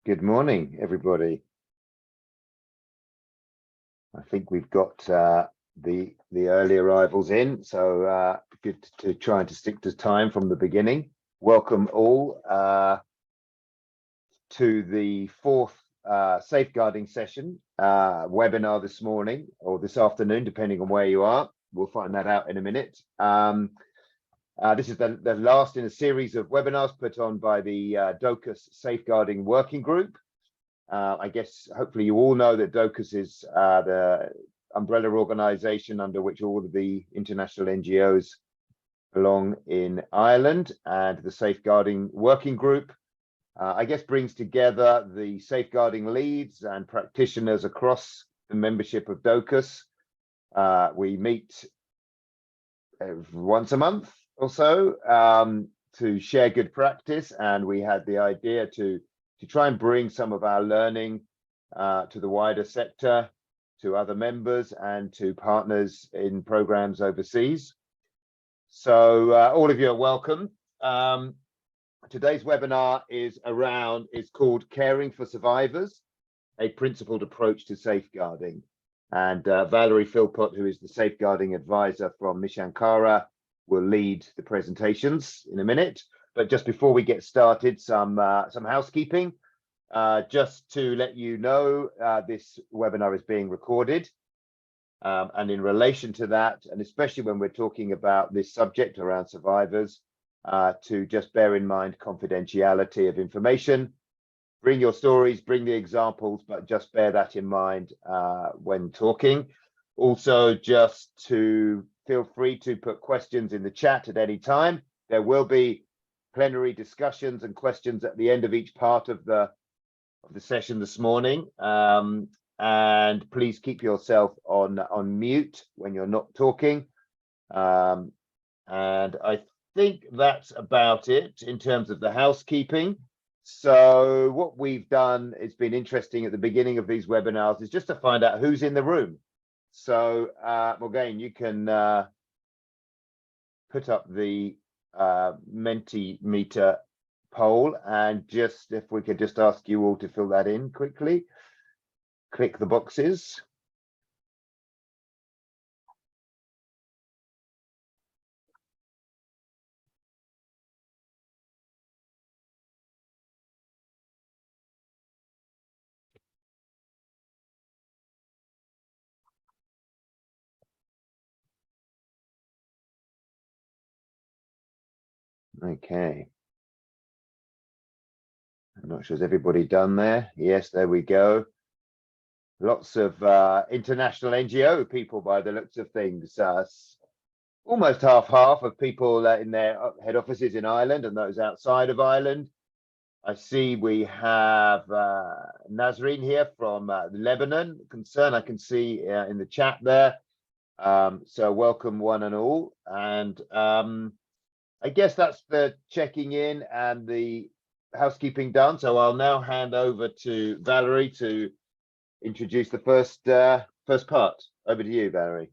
Good morning, everybody. I think we've got the early arrivals in, so good to try to stick to time from the beginning. Welcome all to the fourth safeguarding session webinar this morning or this afternoon, depending on where you are. We'll find that out in a minute. This is the last in a series of webinars put on by the Dóchas Safeguarding Working Group. I guess hopefully you all know that Dóchas is the umbrella organisation under which all of the international NGOs belong in Ireland, and the Safeguarding Working Group I guess brings together the safeguarding leads and practitioners across the membership of Dóchas. We meet once a month or so to share good practice, and we had the idea to try and bring some of our learning to the wider sector, to other members and to partners in programs overseas. So all of you are welcome. Today's webinar is called Caring for Survivors, a Principled Approach to Safeguarding. And Valerie Philpott, who is the safeguarding advisor from Misean Cara, will lead the presentations in a minute. But just before we get started, some housekeeping. Just to let you know, this webinar is being recorded. And in relation to that, and especially when we're talking about this subject around survivors, to just bear in mind confidentiality of information. Bring your stories, bring the examples, but just bear that in mind when talking. Also, just to feel free to put questions in the chat at any time. There will be plenary discussions and questions at the end of each part of the session this morning. And please keep yourself on mute when you're not talking. And I think that's about it in terms of the housekeeping. So what we've done, it's been interesting at the beginning of these webinars, is just to find out who's in the room. So Morgane, you can put up the Mentimeter poll, and just if we could just ask you all to fill that in quickly. Click the boxes. Okay. I'm not sure, has everybody done there? Yes, there we go. Lots of international NGO people by the looks of things. Almost half of people in their head offices in Ireland and those outside of Ireland. I see we have Nazreen here from Lebanon concern. I can see in the chat there. So welcome one and all. And I guess that's the checking in and the housekeeping done. So I'll now hand over to Valerie to introduce the first part. Over to you, Valerie.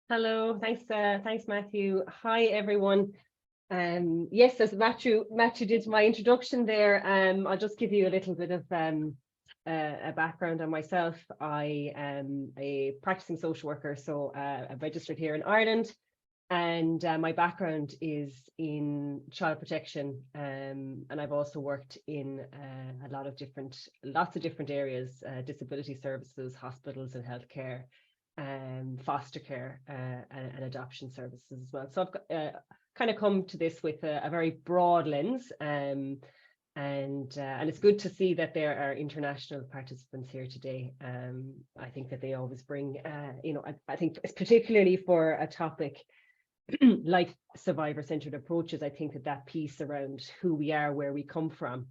Hello, thanks Matthew. Hi everyone. Yes, as Matthew did my introduction there, I'll just give you a little bit of a background on myself. I am a practicing social worker, so I'm registered here in Ireland, and my background is in child protection, and I've also worked in lots of different areas: disability services, hospitals and healthcare, foster care, and adoption services as well. So I've got, kind of come to this with a very broad lens, and it's good to see that there are international participants here today. I think that they always bring, I think particularly for a topic like survivor-centered approaches, I think that piece around who we are, where we come from,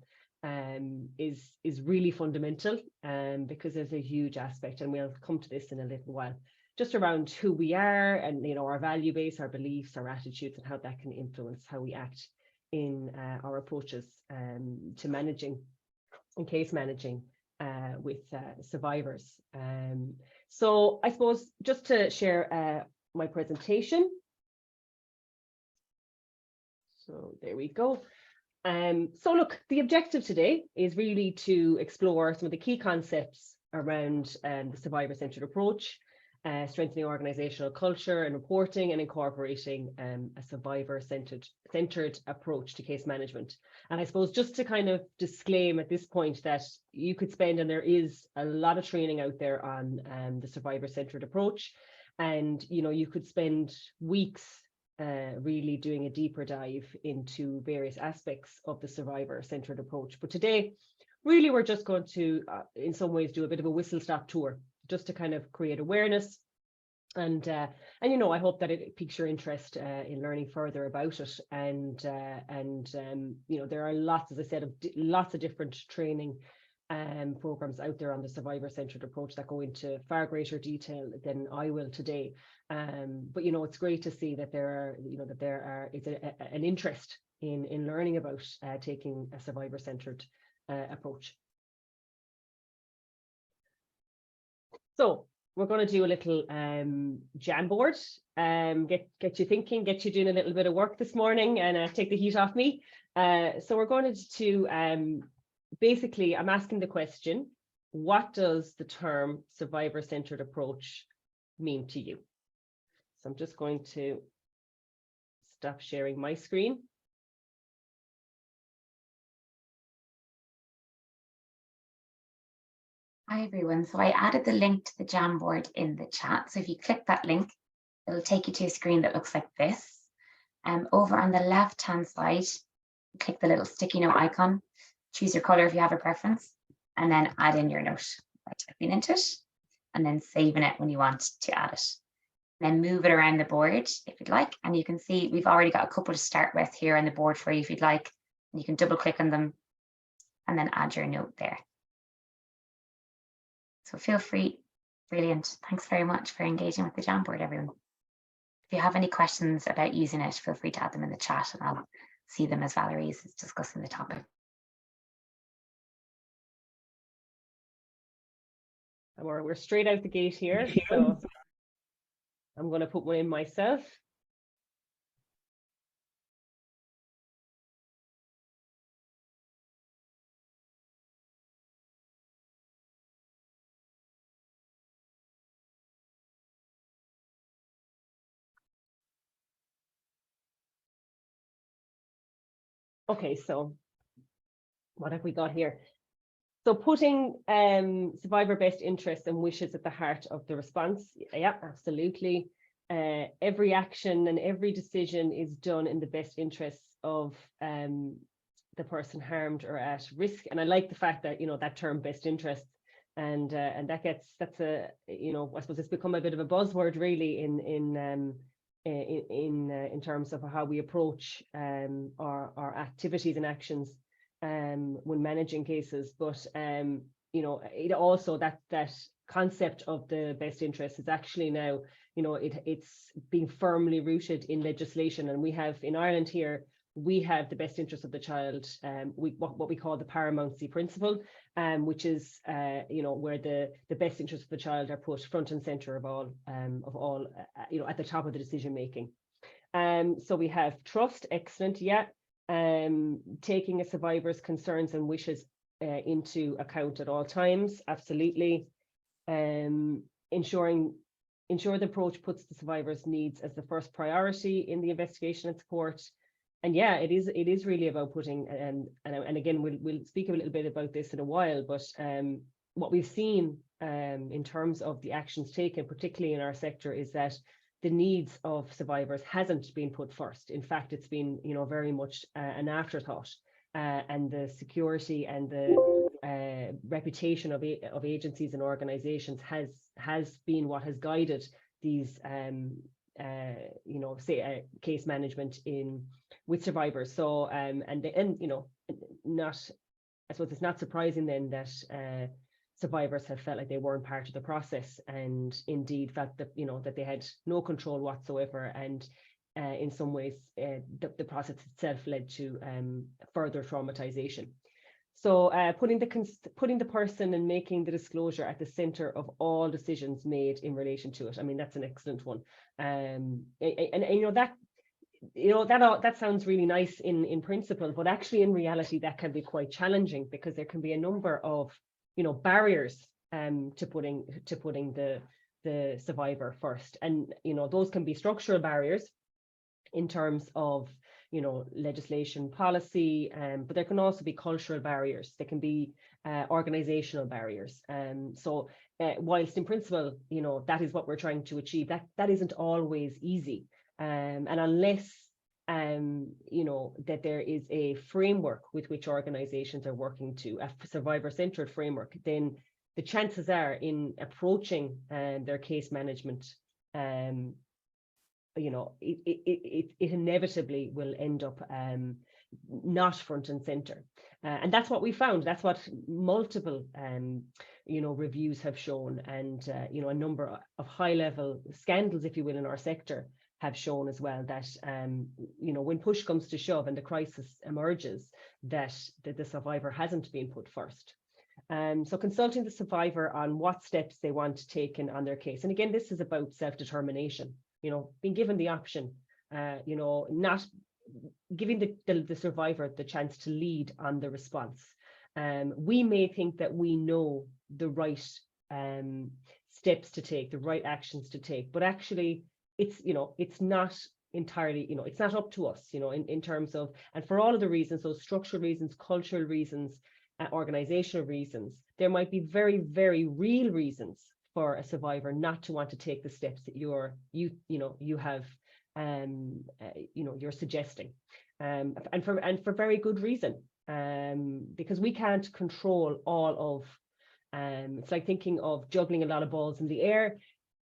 is really fundamental, because there's a huge aspect, and we'll come to this in a little while, just around who we are and our value base, our beliefs, our attitudes, and how that can influence how we act in our approaches to managing and case managing with survivors. So I suppose just to share my presentation. So there we go. So look, the objective today is really to explore some of the key concepts around the survivor-centered approach, strengthening organizational culture and reporting, and incorporating a survivor-centered approach to case management. And I suppose just to kind of disclaim at this point that you could spend, and there is a lot of training out there on the survivor-centered approach, and you could spend weeks really doing a deeper dive into various aspects of the survivor-centered approach. But today, really, we're just going to, in some ways, do a bit of a whistle-stop tour, just to kind of create awareness. And I hope that it piques your interest in learning further about it. And there are lots, as I said, lots of different training programs out there on the survivor-centered approach that go into far greater detail than I will today. But it's great to see that there is an interest in learning about taking a survivor-centered approach. So we're going to do a little Jamboard, get you thinking, get you doing a little bit of work this morning, and take the heat off me. So we're going to basically, I'm asking the question, what does the term survivor-centered approach mean to you? So I'm just going to stop sharing my screen. Hi everyone, so I added the link to the Jamboard in the chat. So if you click that link, it'll take you to a screen that looks like this. Over on the left-hand side, click the little sticky note icon, choose your color if you have a preference, and then add in your note by typing into it, and then saving it when you want to add it. Then move it around the board if you'd like, and you can see we've already got a couple to start with here on the board for you if you'd like. And you can double click on them and then add your note there. So feel free. Brilliant. Thanks very much for engaging with the Jamboard, everyone. If you have any questions about using it, feel free to add them in the chat and I'll see them as Valerie is discussing the topic. And we're straight out the gate here, so I'm going to put one in myself. Okay, so what have we got here? So putting survivor best interests and wishes at the heart of the response. Yeah, absolutely. Every action and every decision is done in the best interests of the person harmed or at risk. And I like the fact that, that term best interests, and that's a, I suppose it's become a bit of a buzzword really in terms of how we approach our activities and actions when managing cases. But it also that concept of the best interest is actually now, it's being firmly rooted in legislation. And we have in Ireland here, we have the best interest of the child, what we call the paramountcy principle, which is where the best interests of the child are put front and center of all at the top of the decision making. So we have trust, excellent, yeah. Taking a survivor's concerns and wishes into account at all times, absolutely. Ensure the approach puts the survivor's needs as the first priority in the investigation and support. And yeah, it is really about putting, and again, we'll speak a little bit about this in a while, but what we've seen in terms of the actions taken, particularly in our sector, is that the needs of survivors hasn't been put first. In fact, it's been, very much an afterthought, and the security and the reputation of agencies and organizations has been what has guided these case management with survivors. So I suppose it's not surprising then that survivors have felt like they weren't part of the process, and indeed felt that that they had no control whatsoever, and in some ways the process itself led to further traumatization. So putting the person and making the disclosure at the center of all decisions made in relation to it. I mean, that's an excellent one. And that that sounds really nice in principle, but actually in reality that can be quite challenging, because there can be a number of barriers to putting the survivor first, and those can be structural barriers in terms of legislation, policy, but there can also be cultural barriers. There can be organizational barriers. So whilst in principle, that is what we're trying to achieve, that isn't always easy. And unless that there is a framework with which organizations are working to, a survivor-centered framework, then the chances are in approaching their case management, it inevitably will end up not front and center. And that's what we found. That's what multiple reviews have shown, and a number of high-level scandals, if you will, in our sector have shown as well, that when push comes to shove and the crisis emerges, that the survivor hasn't been put first. So consulting the survivor on what steps they want taken on their case. And again, this is about self-determination, being given the option, not giving the survivor the chance to lead on the response. We may think that we know the right steps to take, the right actions to take, but actually it's not entirely, it's not up to us, in terms of, and for all of the reasons, those structural reasons, cultural reasons, organizational reasons, there might be very, very real reasons for a survivor not to want to take the steps that you're suggesting, and for very good reason, because we can't control all of, it's like thinking of juggling a lot of balls in the air.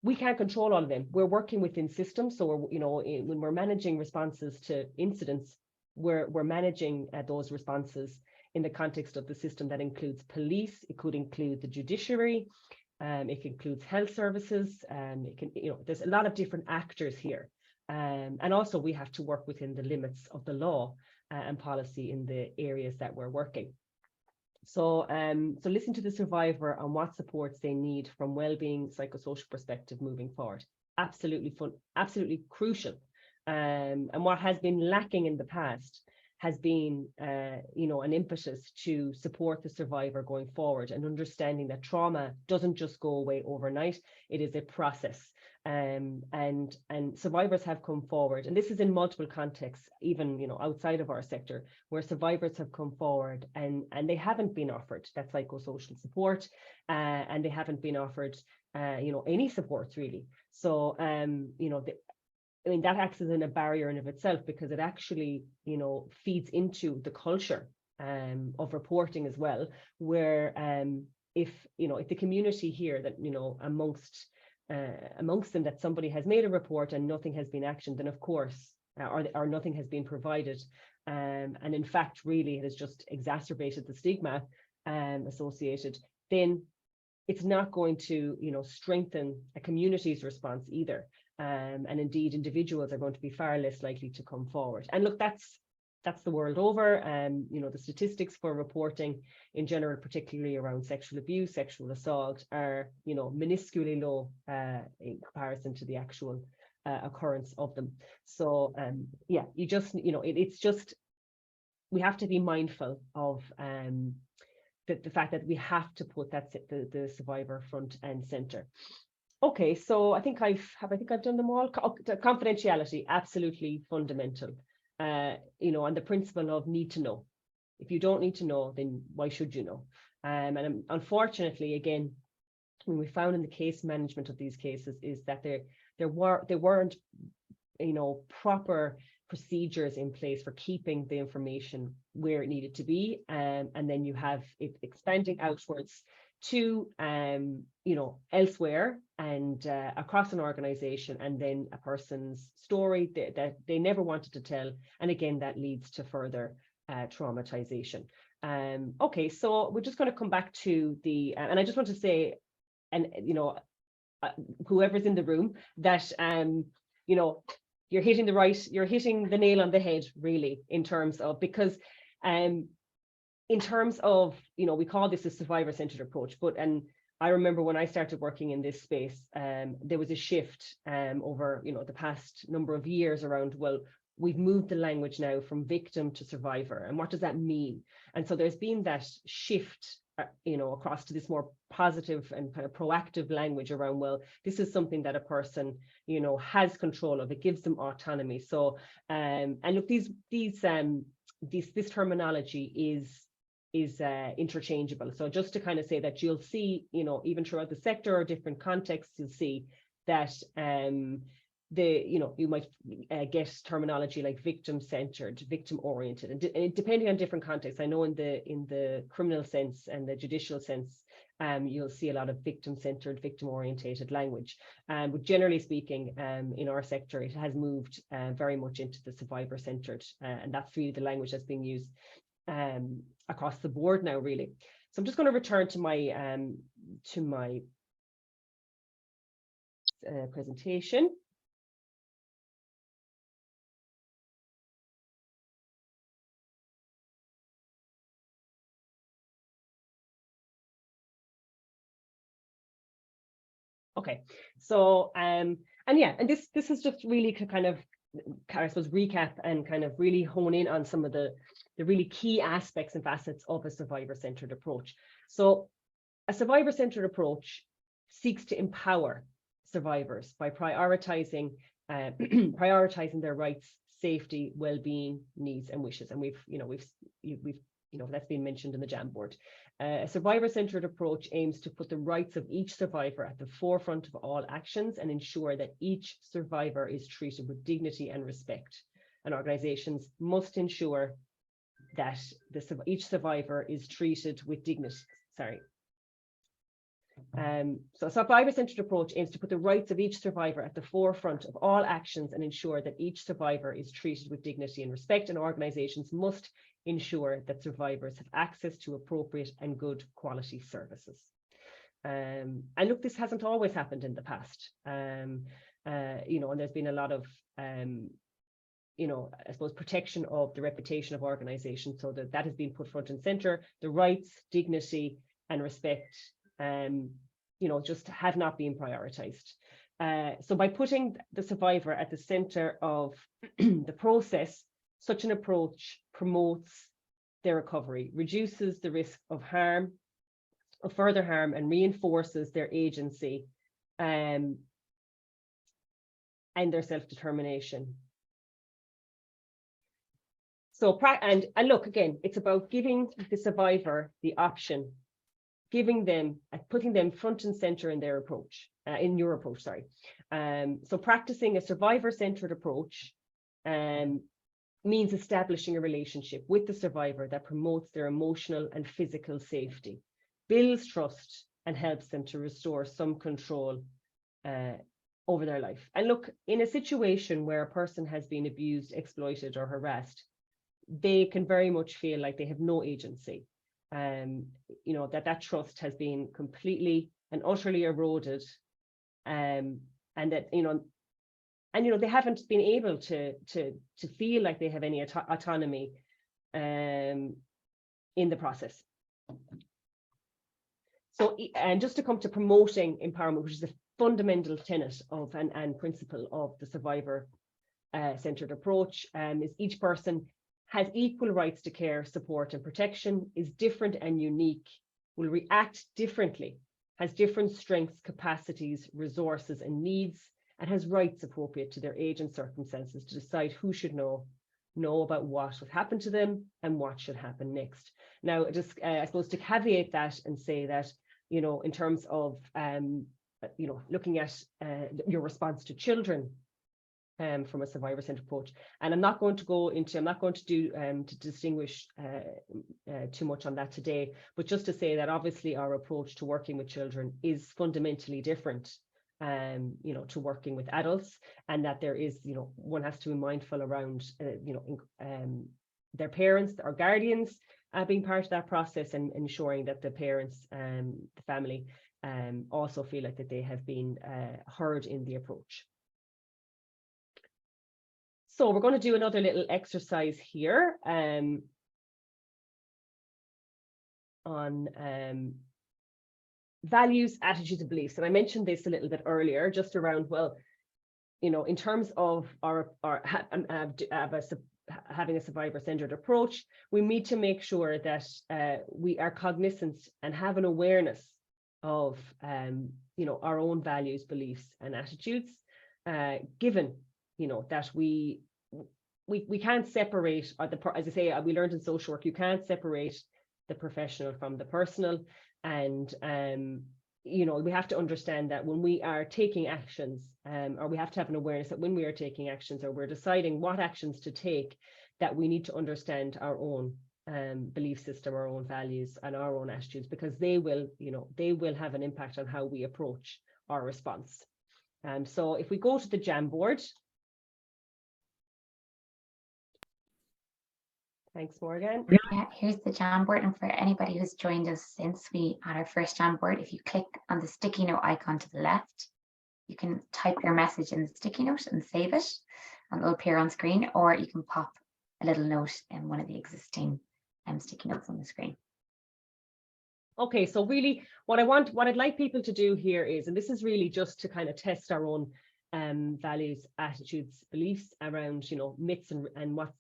We can't control all of them. We're working within systems, so when we're managing responses to incidents, we're managing those responses in the context of the system that includes police. It could include the judiciary. It includes health services. It can, there's a lot of different actors here, and also we have to work within the limits of the law and policy in the areas that we're working. So, so listen to the survivor on what supports they need from well-being, psychosocial perspective moving forward. Absolutely crucial. And what has been lacking in the past has been, an impetus to support the survivor going forward, and understanding that trauma doesn't just go away overnight. It is a process. And survivors have come forward, and this is in multiple contexts, even outside of our sector, where survivors have come forward and they haven't been offered that psychosocial support, and they haven't been offered any support really. So that acts as a barrier in of itself, because it actually feeds into the culture of reporting as well, where if the community here that amongst them, that somebody has made a report and nothing has been actioned, then of course, or nothing has been provided, and in fact really it has just exacerbated the stigma associated, then it's not going to strengthen a community's response either, and indeed individuals are going to be far less likely to come forward. And look, that's the world over. The statistics for reporting in general, particularly around sexual abuse, sexual assault, are minusculely low in comparison to the actual occurrence of them. So yeah, you just it's just, we have to be mindful of the fact that we have to put the survivor front and center. Okay, so I think I've done them all. Confidentiality, absolutely fundamental. And the principle of need to know. If you don't need to know, then why should you know? And unfortunately, again, when we found in the case management of these cases is that there weren't proper procedures in place for keeping the information where it needed to be, and then you have it expanding outwards to elsewhere and across an organization, and then a person's story that they never wanted to tell, and again that leads to further traumatization. Okay, so we're just going to come back to the and I just want to say, and whoever's in the room, that you're hitting the nail on the head really, in terms of, because in terms of, we call this a survivor-centered approach, and I remember when I started working in this space, there was a shift over, the past number of years around, well, we've moved the language now from victim to survivor. And what does that mean? And so there's been that shift, across to this more positive and kind of proactive language around, well, this is something that a person, has control of. It gives them autonomy. So, and look, this terminology is interchangeable. So just to kind of say that you'll see, even throughout the sector or different contexts, you'll see that you might get terminology like victim-centered, victim-oriented, and depending on different contexts. I know in the criminal sense and the judicial sense, you'll see a lot of victim-centered, victim-orientated language. But generally speaking, in our sector, it has moved very much into the survivor-centered, and that's really the language that's being used across the board now, really. So I'm just going to return to my presentation. Okay, so and this is just really to kind of, I suppose, recap and kind of really hone in on some of the really key aspects and facets of a survivor-centered approach. So a survivor-centered approach seeks to empower survivors by prioritizing their rights, safety, well-being, needs, and wishes. And we've that's been mentioned in the Jamboard. A survivor-centered approach aims to put the rights of each survivor at the forefront of all actions and ensure that each survivor is treated with dignity and respect. And organizations must ensure that each survivor is treated with dignity. So a survivor-centered approach aims to put the rights of each survivor at the forefront of all actions and ensure that each survivor is treated with dignity and respect, and organizations must ensure that survivors have access to appropriate and good quality services. And look, this hasn't always happened in the past, and there's been a lot of I suppose, protection of the reputation of organizations, so that has been put front and center. The rights, dignity, and respect just have not been prioritized. So by putting the survivor at the center of the process, such an approach promotes their recovery, reduces the risk of further harm, and reinforces their agency and their self-determination. So, and look, again, it's about giving the survivor the option, putting them front and center in their approach, in your approach, sorry. So practicing a survivor-centered approach means establishing a relationship with the survivor that promotes their emotional and physical safety, builds trust, and helps them to restore some control over their life. And look, in a situation where a person has been abused, exploited, or harassed, they can very much feel like they have no agency. That trust has been completely and utterly eroded, and that they haven't been able to feel like they have any autonomy in the process. So, and just to come to promoting empowerment, which is a fundamental tenet of and principle of the survivor-centered approach, is each person has equal rights to care, support, and protection, is different and unique, will react differently, has different strengths, capacities, resources, and needs, and has rights appropriate to their age and circumstances to decide who should know about what would happen to them and what should happen next. Now, just I suppose to caveat that and say that, in terms of looking at your response to children from a survivor-centered approach, and I'm not going to distinguish too much on that today, but just to say that obviously our approach to working with children is fundamentally different to working with adults, and that there is, one has to be mindful around, their parents or guardians being part of that process, and ensuring that the parents and the family also feel like that they have been heard in the approach. So we're going to do another little exercise here on values, attitudes, and beliefs. And I mentioned this a little bit earlier, just around, well, in terms of having a survivor-centered approach, we need to make sure that we are cognizant and have an awareness of our own values, beliefs, and attitudes, given that we can't separate, as I say, we learned in social work, you can't separate the professional from the personal, and we have to understand that when we are taking actions, or we have to have an awareness that when we are taking actions, or we're deciding what actions to take, that we need to understand our own belief system, our own values, and our own attitudes, because they will have an impact on how we approach our response. So if we go to the Jamboard. Thanks, Morgan. Yeah, here's the Jamboard, and for anybody who's joined us since we had our first Jamboard, if you click on the sticky note icon to the left, you can type your message in the sticky note and save it, and it'll appear on screen, or you can pop a little note in one of the existing sticky notes on the screen. Okay, so really what I'd like people to do here is, and this is really just to kind of test our own values, attitudes, beliefs around myths and what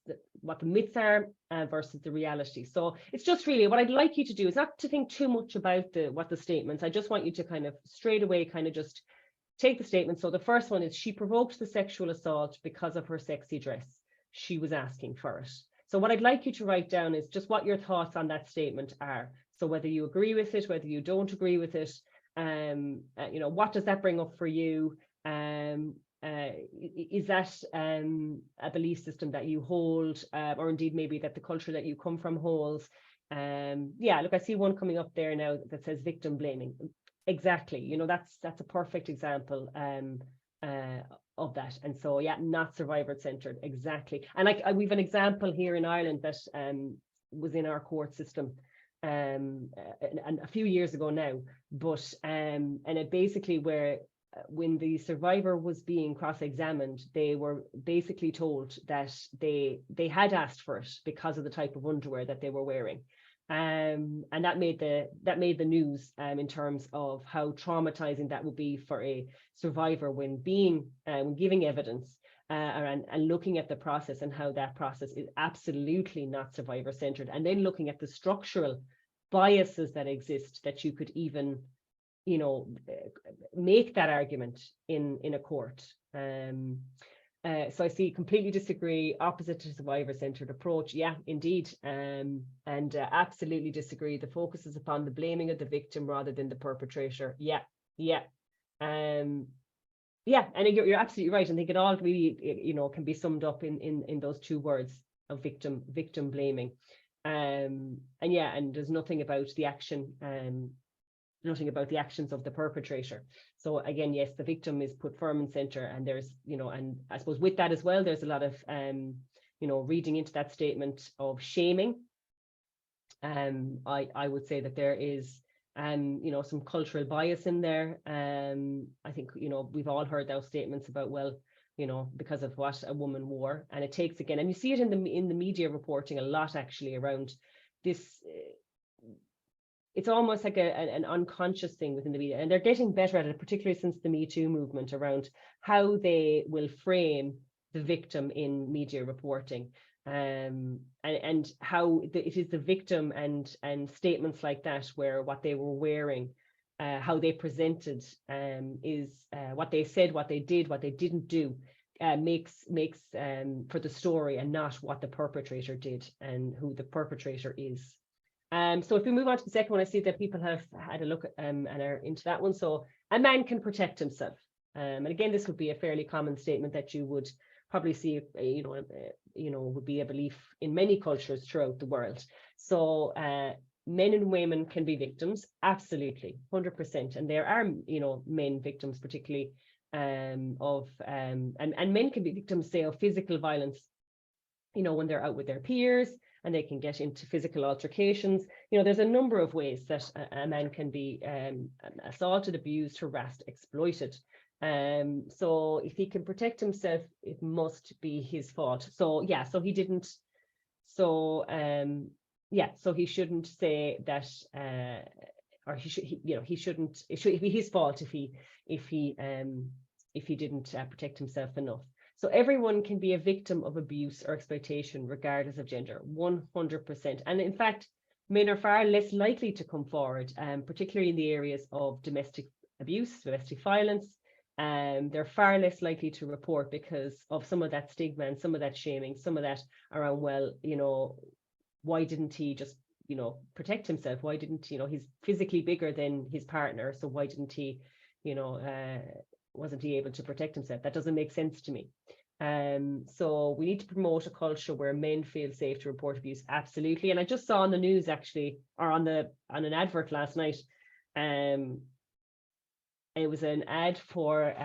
the myths are versus the reality. So it's just really what I'd like you to do is not to think too much about what the statements. I just want you to kind of straight away kind of just take the statement. So the first one is, she provoked the sexual assault because of her sexy dress. She was asking for it. So what I'd like you to write down is just what your thoughts on that statement are. So whether you agree with it, whether you don't agree with it, what does that bring up for you? Is that a belief system that you hold, or indeed maybe that the culture that you come from holds? Yeah, look, I see one coming up there now that says victim blaming. Exactly, that's a perfect example of that. And so yeah, not survivor-centered, exactly. And we've an example here in Ireland that was in our court system and a few years ago now, but and it basically where when the survivor was being cross-examined, they were basically told that they had asked for it because of the type of underwear that they were wearing. And that made the news in terms of how traumatizing that would be for a survivor when giving evidence and looking at the process, and how that process is absolutely not survivor-centered, and then looking at the structural biases that exist, that you could even make that argument in a court. So I see completely disagree, opposite to survivor-centered approach. Yeah, indeed. And absolutely disagree. The focus is upon the blaming of the victim rather than the perpetrator. Yeah. And you're absolutely right. I think it all really, can be summed up in those two words of victim blaming. And there's nothing about the action, nothing about the actions of the perpetrator. So again, yes, the victim is put firm and center, and there's, and I suppose with that as well, there's a lot of, reading into that statement of shaming. I would say that there is, some cultural bias in there. I think, we've all heard those statements about, well, because of what a woman wore, and it takes again, and you see it in the media reporting a lot actually around this. It's almost like an unconscious thing within the media, and they're getting better at it, particularly since the Me Too movement, around how they will frame the victim in media reporting, and how it is the victim and statements like that, where what they were wearing, how they presented, is what they said, what they did, what they didn't do, makes for the story, and not what the perpetrator did and who the perpetrator is. So if we move on to the second one, I see that people have had a look and are into that one. So a man can protect himself. And again, this would be a fairly common statement that you would probably see, would be a belief in many cultures throughout the world. So men and women can be victims, absolutely, 100%. And there are, men victims, particularly and men can be victims, say, of physical violence, when they're out with their peers, and they can get into physical altercations. There's a number of ways that a man can be assaulted, abused, harassed, exploited. So if he can protect himself, it must be his fault. So yeah, so he didn't. So so he shouldn't say that, or he shouldn't. It should be his fault if he if he didn't protect himself enough. So everyone can be a victim of abuse or exploitation, regardless of gender, 100%. And in fact, men are far less likely to come forward, particularly in the areas of domestic abuse, domestic violence. They're far less likely to report because of some of that stigma and some of that shaming, some of that around, well, you know, why didn't he just, you know, protect himself? Why didn't, you know, he's physically bigger than his partner, so why didn't he, you know, wasn't he able to protect himself? That doesn't make sense to me. So we need to promote a culture where men feel safe to report abuse. Absolutely. And I just saw on the news actually, or on an advert last night, it was an ad for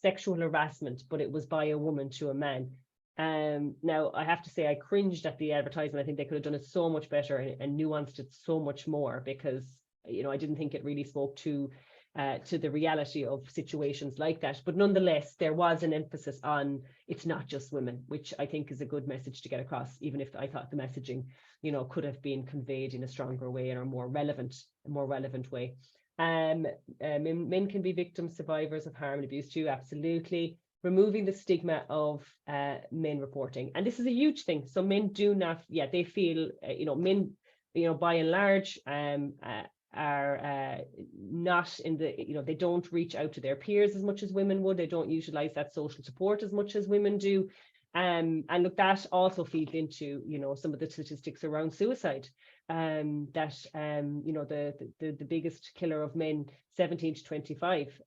sexual harassment, but it was by a woman to a man. Now I have to say I cringed at the advertisement. I think they could have done it so much better and nuanced it so much more, because, you know, I didn't think it really spoke to the reality of situations like that. But nonetheless, there was an emphasis on it's not just women, which I think is a good message to get across, even if I thought the messaging, you know, could have been conveyed in a stronger way and a more relevant way. Men can be victims, survivors of harm and abuse too, absolutely. Removing the stigma of men reporting. And this is a huge thing. So men do not, they feel, you know, men, you know, by and large, are not in the, you know, they don't reach out to their peers as much as women would. They don't utilize that social support as much as women do. And look, that also feeds into, you know, some of the statistics around suicide. That you know, the biggest killer of men, 17 to 25.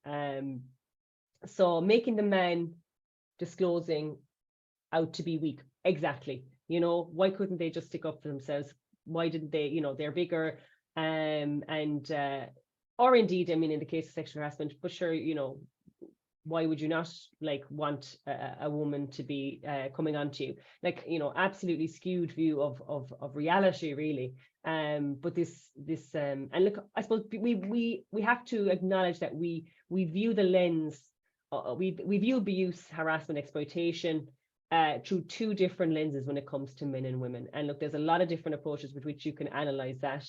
So making the man disclosing out to be weak. Exactly. You know, why couldn't they just stick up for themselves? Why didn't they, you know, they're bigger, or indeed, I mean, in the case of sexual harassment, but sure, you know, why would you not like want a woman to be coming onto you? Like, you know, absolutely skewed view of reality, really. But this and look, I suppose we have to acknowledge that we view the lens, we view abuse, harassment, exploitation through two different lenses when it comes to men and women. And look, there's a lot of different approaches with which you can analyze that.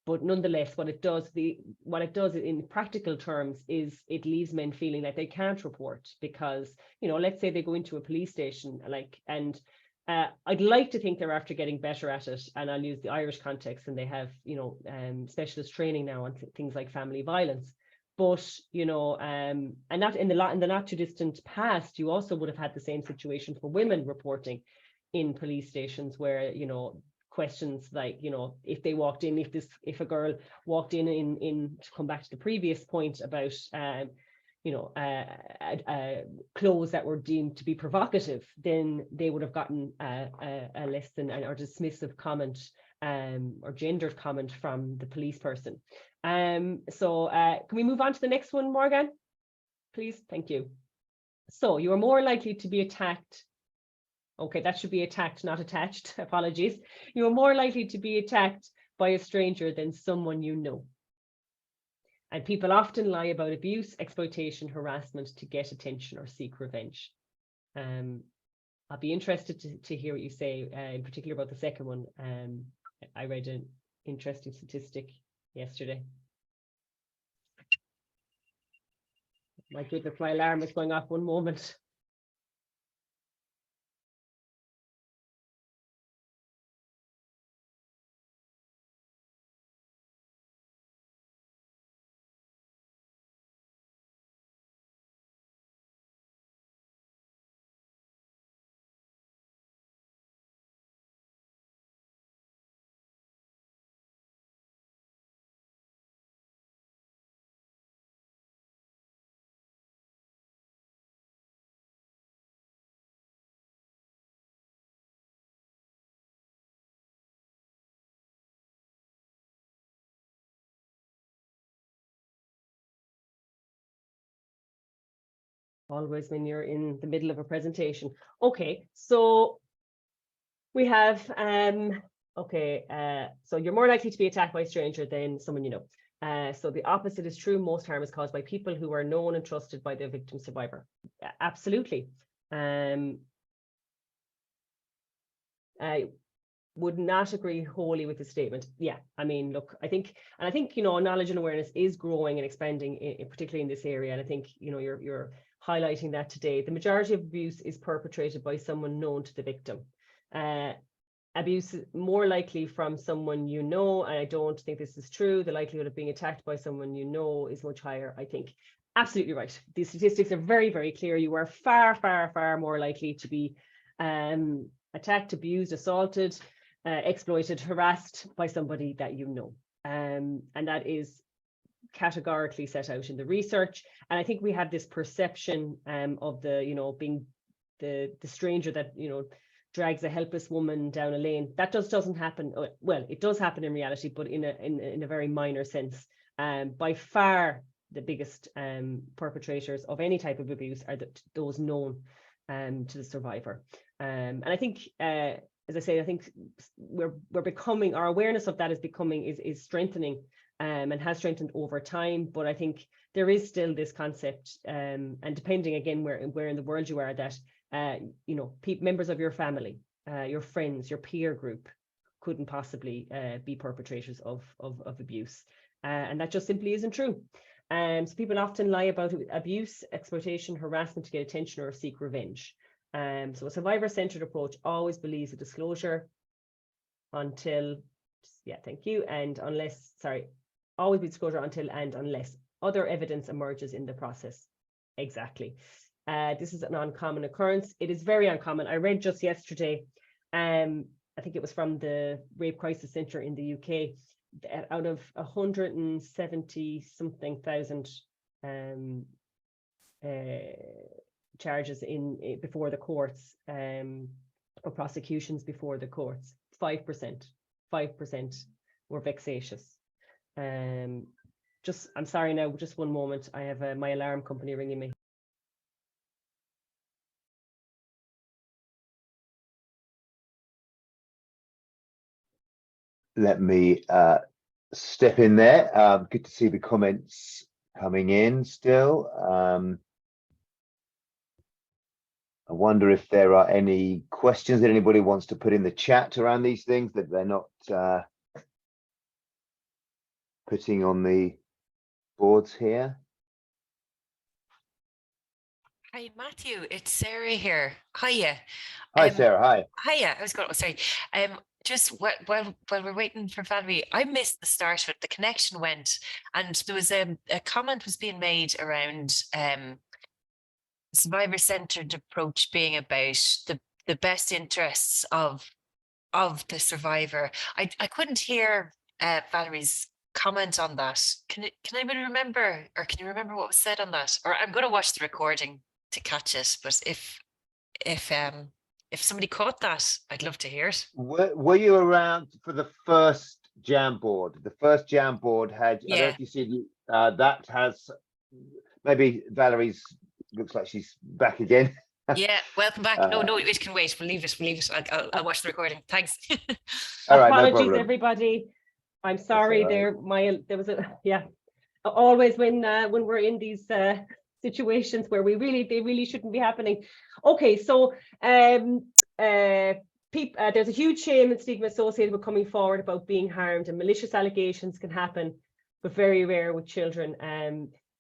But nonetheless, what it does in practical terms is it leaves men feeling like they can't report because, you know, let's say they go into a police station, like, and I'd like to think they're after getting better at it. And I'll use the Irish context, and they have, you know, specialist training now on things like family violence. But, you know, and not in the not too distant past, you also would have had the same situation for women reporting in police stations where, you know, questions like, you know, if they walked in, if a girl walked in to come back to the previous point about, you know, clothes that were deemed to be provocative, then they would have gotten a less than or dismissive comment or gendered comment from the police person. So can we move on to the next one, Morgan? Please, thank you. So you are more likely to be attacked. Okay, that should be attacked, not attached. Apologies. You are more likely to be attacked by a stranger than someone you know. And people often lie about abuse, exploitation, harassment to get attention or seek revenge. I'll be interested to hear what you say, in particular about the second one. I read an interesting statistic yesterday. My goodness, my alarm is going off one moment. Always when you're in the middle of a presentation. Okay, so we have, so you're more likely to be attacked by a stranger than someone you know. So the opposite is true. Most harm is caused by people who are known and trusted by the victim survivor. Absolutely. would not agree wholly with the statement. Yeah, I mean, look, I think, you know, knowledge and awareness is growing and expanding, particularly in this area. And I think, you know, you're highlighting that today. The majority of abuse is perpetrated by someone known to the victim. Abuse is more likely from someone you know, and I don't think this is true. The likelihood of being attacked by someone you know is much higher, I think. Absolutely right. These statistics are very, very clear. You are far, far, far more likely to be attacked, abused, assaulted, exploited, harassed by somebody that you know. And that is categorically set out in the research. And I think we have this perception of the, you know, being the stranger that, you know, drags a helpless woman down a lane. That doesn't happen. Well, it does happen in reality, but in a very minor sense. By far, the biggest perpetrators of any type of abuse are those known to the survivor. And I think, as I say, I think we're becoming, our awareness of that is strengthening and has strengthened over time. But I think there is still this concept, and depending again where in the world you are, that you know, members of your family, your friends, your peer group couldn't possibly be perpetrators of abuse, and that just simply isn't true. So people often lie about abuse, exploitation, harassment to get attention or seek revenge. So a survivor-centered approach always believes a disclosure until, thank you, and unless, always be disclosure until and unless other evidence emerges in the process. Exactly. This is an uncommon occurrence. It is very uncommon. I read just yesterday, I think it was from the Rape Crisis Centre in the UK, out of 170 something thousand charges before the courts, or prosecutions before the courts, 5% were vexatious. I'm sorry now, just one moment. I have my alarm company ringing me. Let me step in there. Good to see the comments coming in still. I wonder if there are any questions that anybody wants to put in the chat around these things that they're not putting on the boards here. Hi, Matthew. It's Sarah here. Hiya. Hi, Sarah. Hi. Hiya. I was going to, sorry. Just while we're waiting for Valerie, I missed the start of it. The connection went, and there was a comment was being made around survivor-centered approach being about the best interests of the survivor. I couldn't hear Valerie's comment on that. Can anybody remember, or can you remember what was said on that? Or I'm going to watch the recording to catch it, but if somebody caught that, I'd love to hear it. Were you around for the first Jamboard? The first Jamboard had, I don't know if you see, that has, maybe Valerie's, looks like she's back again. Yeah, welcome back. No, it can wait. We'll leave it. I'll watch the recording. Thanks. All right, apologies, no problem. Everybody. I'm sorry. There was always when we're in these situations where they really shouldn't be happening. Okay, so there's a huge shame and stigma associated with coming forward about being harmed, and malicious allegations can happen, but very rare with children.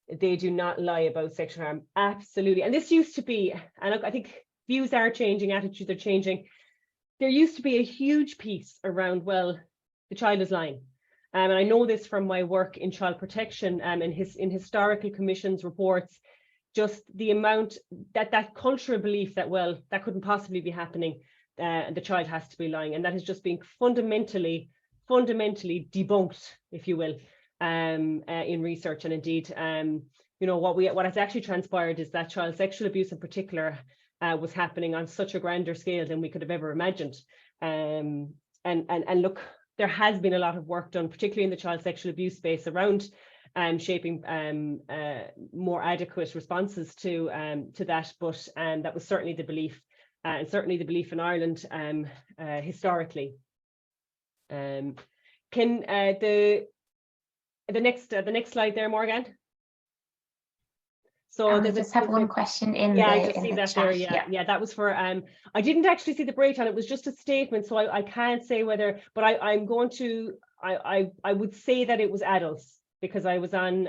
They do not lie about sexual harm. Absolutely. And this used to be, and look, I think views are changing, attitudes are changing. There used to be a huge piece around, well, the child is lying. And I know this from my work in child protection and in historical commissions reports, just the amount that cultural belief that, well, that couldn't possibly be happening, the child has to be lying. And that is just being fundamentally debunked, if you will, in research. And indeed, what has actually transpired is that child sexual abuse in particular was happening on such a grander scale than we could have ever imagined. And look, there has been a lot of work done, particularly in the child sexual abuse space, around shaping more adequate responses to that. But that was certainly the belief, and certainly the belief in Ireland historically. Can the next slide there, Morgan? So I just have one question in yeah, I the, just in see the that chat. there. Yeah, that was for I didn't actually see the breakdown. It was just a statement, so I can't say whether, but I'm going to I would say that it was adults, because I was on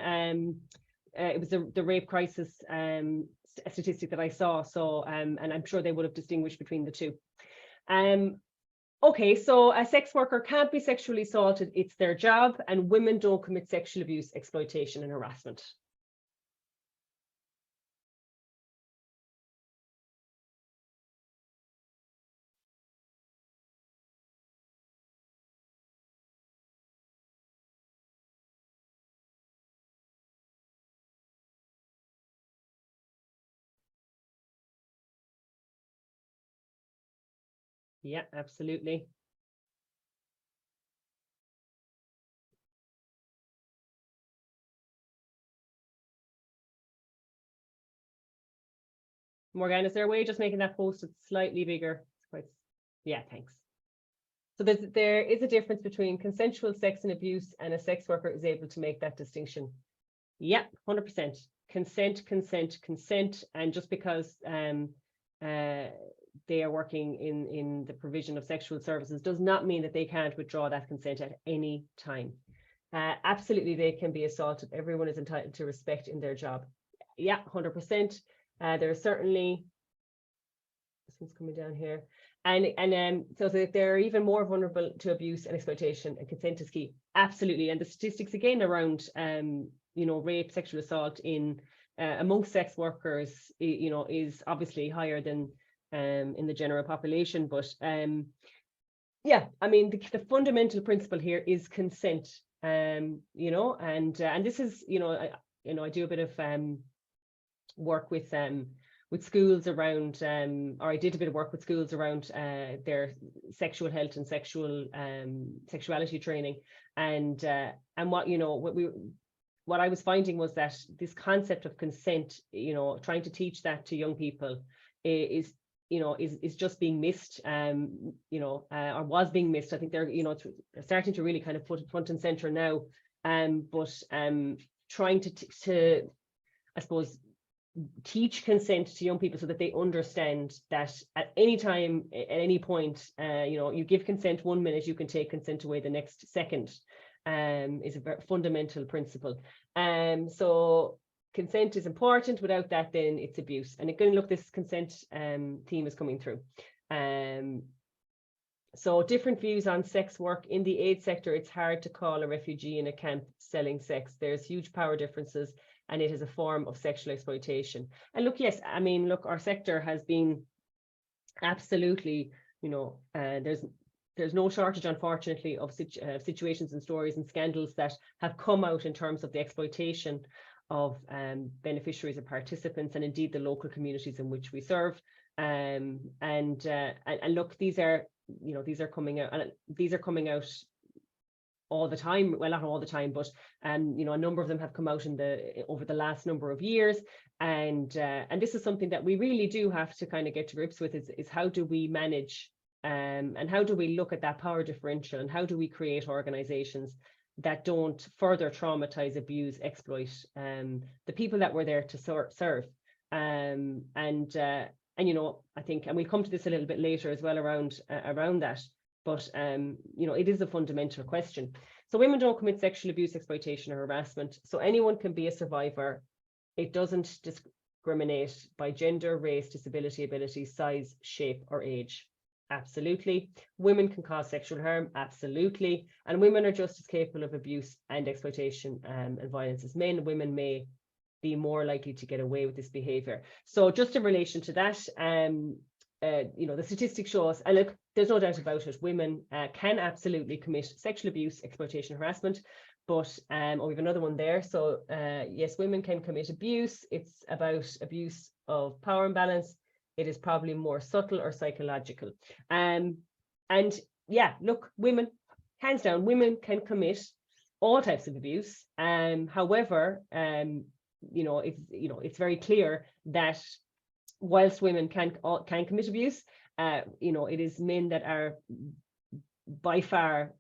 it was the rape crisis statistic that I saw. So and I'm sure they would have distinguished between the two. Okay, so a sex worker can't be sexually assaulted. It's their job, and women don't commit sexual abuse, exploitation, and harassment. Yeah, absolutely. Morgan, is there a way just making that post-it slightly bigger? It's quite, yeah, thanks. So there is a difference between consensual sex and abuse, and a sex worker is able to make that distinction. Yeah, 100%. Consent, consent, consent. And just because they are working in the provision of sexual services does not mean that they can't withdraw that consent at any time. Absolutely, they can be assaulted. Everyone is entitled to respect in their job. Yeah, 100%. There are certainly, this one's coming down here, and so they're even more vulnerable to abuse and exploitation, and consent is key. Absolutely. And the statistics again around you know, rape, sexual assault in amongst sex workers, you know, is obviously higher than in the general population. But yeah, I mean, the fundamental principle here is consent. You know, and this is, you know, I do a bit of work with schools around, or I did a bit of work with schools around their sexual health and sexuality training, and what, you know, what I was finding was that this concept of consent, you know, trying to teach that to young people is just being missed, you know, or was being missed. I think they're, you know, they're starting to really kind of put it front and center now, but trying to, I suppose, teach consent to young people so that they understand that at any time, at any point, you know, you give consent 1 minute, you can take consent away the next second, is a very fundamental principle. So consent is important. Without that, then it's abuse. And again, look, this consent theme is coming through. So different views on sex work. In the aid sector, it's hard to call a refugee in a camp selling sex. There's huge power differences, and it is a form of sexual exploitation. And look, yes, I mean, look, our sector has been absolutely, you know, there's no shortage, unfortunately, of situations and stories and scandals that have come out in terms of the exploitation of beneficiaries and participants, and indeed the local communities in which we serve. And look, these are, you know, these are coming out, and these are coming out all the time. Well, not all the time, but you know, a number of them have come out over the last number of years, and this is something that we really do have to kind of get to grips with, is how do we manage and how do we look at that power differential, and how do we create organizations that don't further traumatize, abuse, exploit the people that we're there to serve. And you know, I think, and we'll come to this a little bit later as well around that, but you know, it is a fundamental question. So women don't commit sexual abuse, exploitation, or harassment. So anyone can be a survivor. It doesn't discriminate by gender, race, disability, ability, size, shape, or age. Absolutely. Women can cause sexual harm. Absolutely. And women are just as capable of abuse and exploitation and violence as men. Women may be more likely to get away with this behavior. So just in relation to that, you know, the statistics show us, and look, there's no doubt about it, women can absolutely commit sexual abuse, exploitation, harassment. But we have another one there. So yes, women can commit abuse. It's about abuse of power imbalance. It is probably more subtle or psychological. And yeah, look, women, hands down, women can commit all types of abuse. However, you know, it's very clear that whilst women can commit abuse, you know, it is men that are by far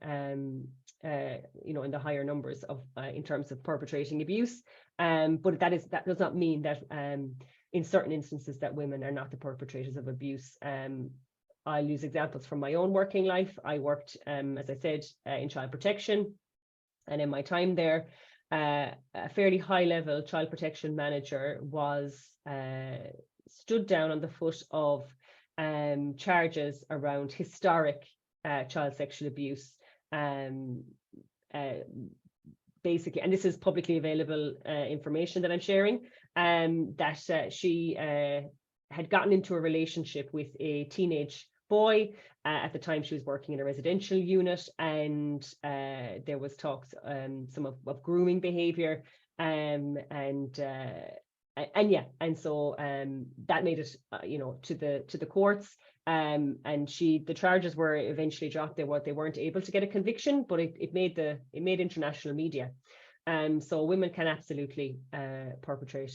you know, in the higher numbers of in terms of perpetrating abuse. But that does not mean that in certain instances that women are not the perpetrators of abuse. I'll use examples from my own working life. I worked, as I said, in child protection, and in my time there, a fairly high-level child protection manager was stood down on the foot of charges around historic child sexual abuse. Basically, and this is publicly available information that I'm sharing, that she had gotten into a relationship with a teenage boy. At the time she was working in a residential unit, and there was talks some of grooming behavior, and so that made it you know, to the courts, and the charges were eventually dropped. They weren't able to get a conviction, but it made international media. So women can absolutely perpetrate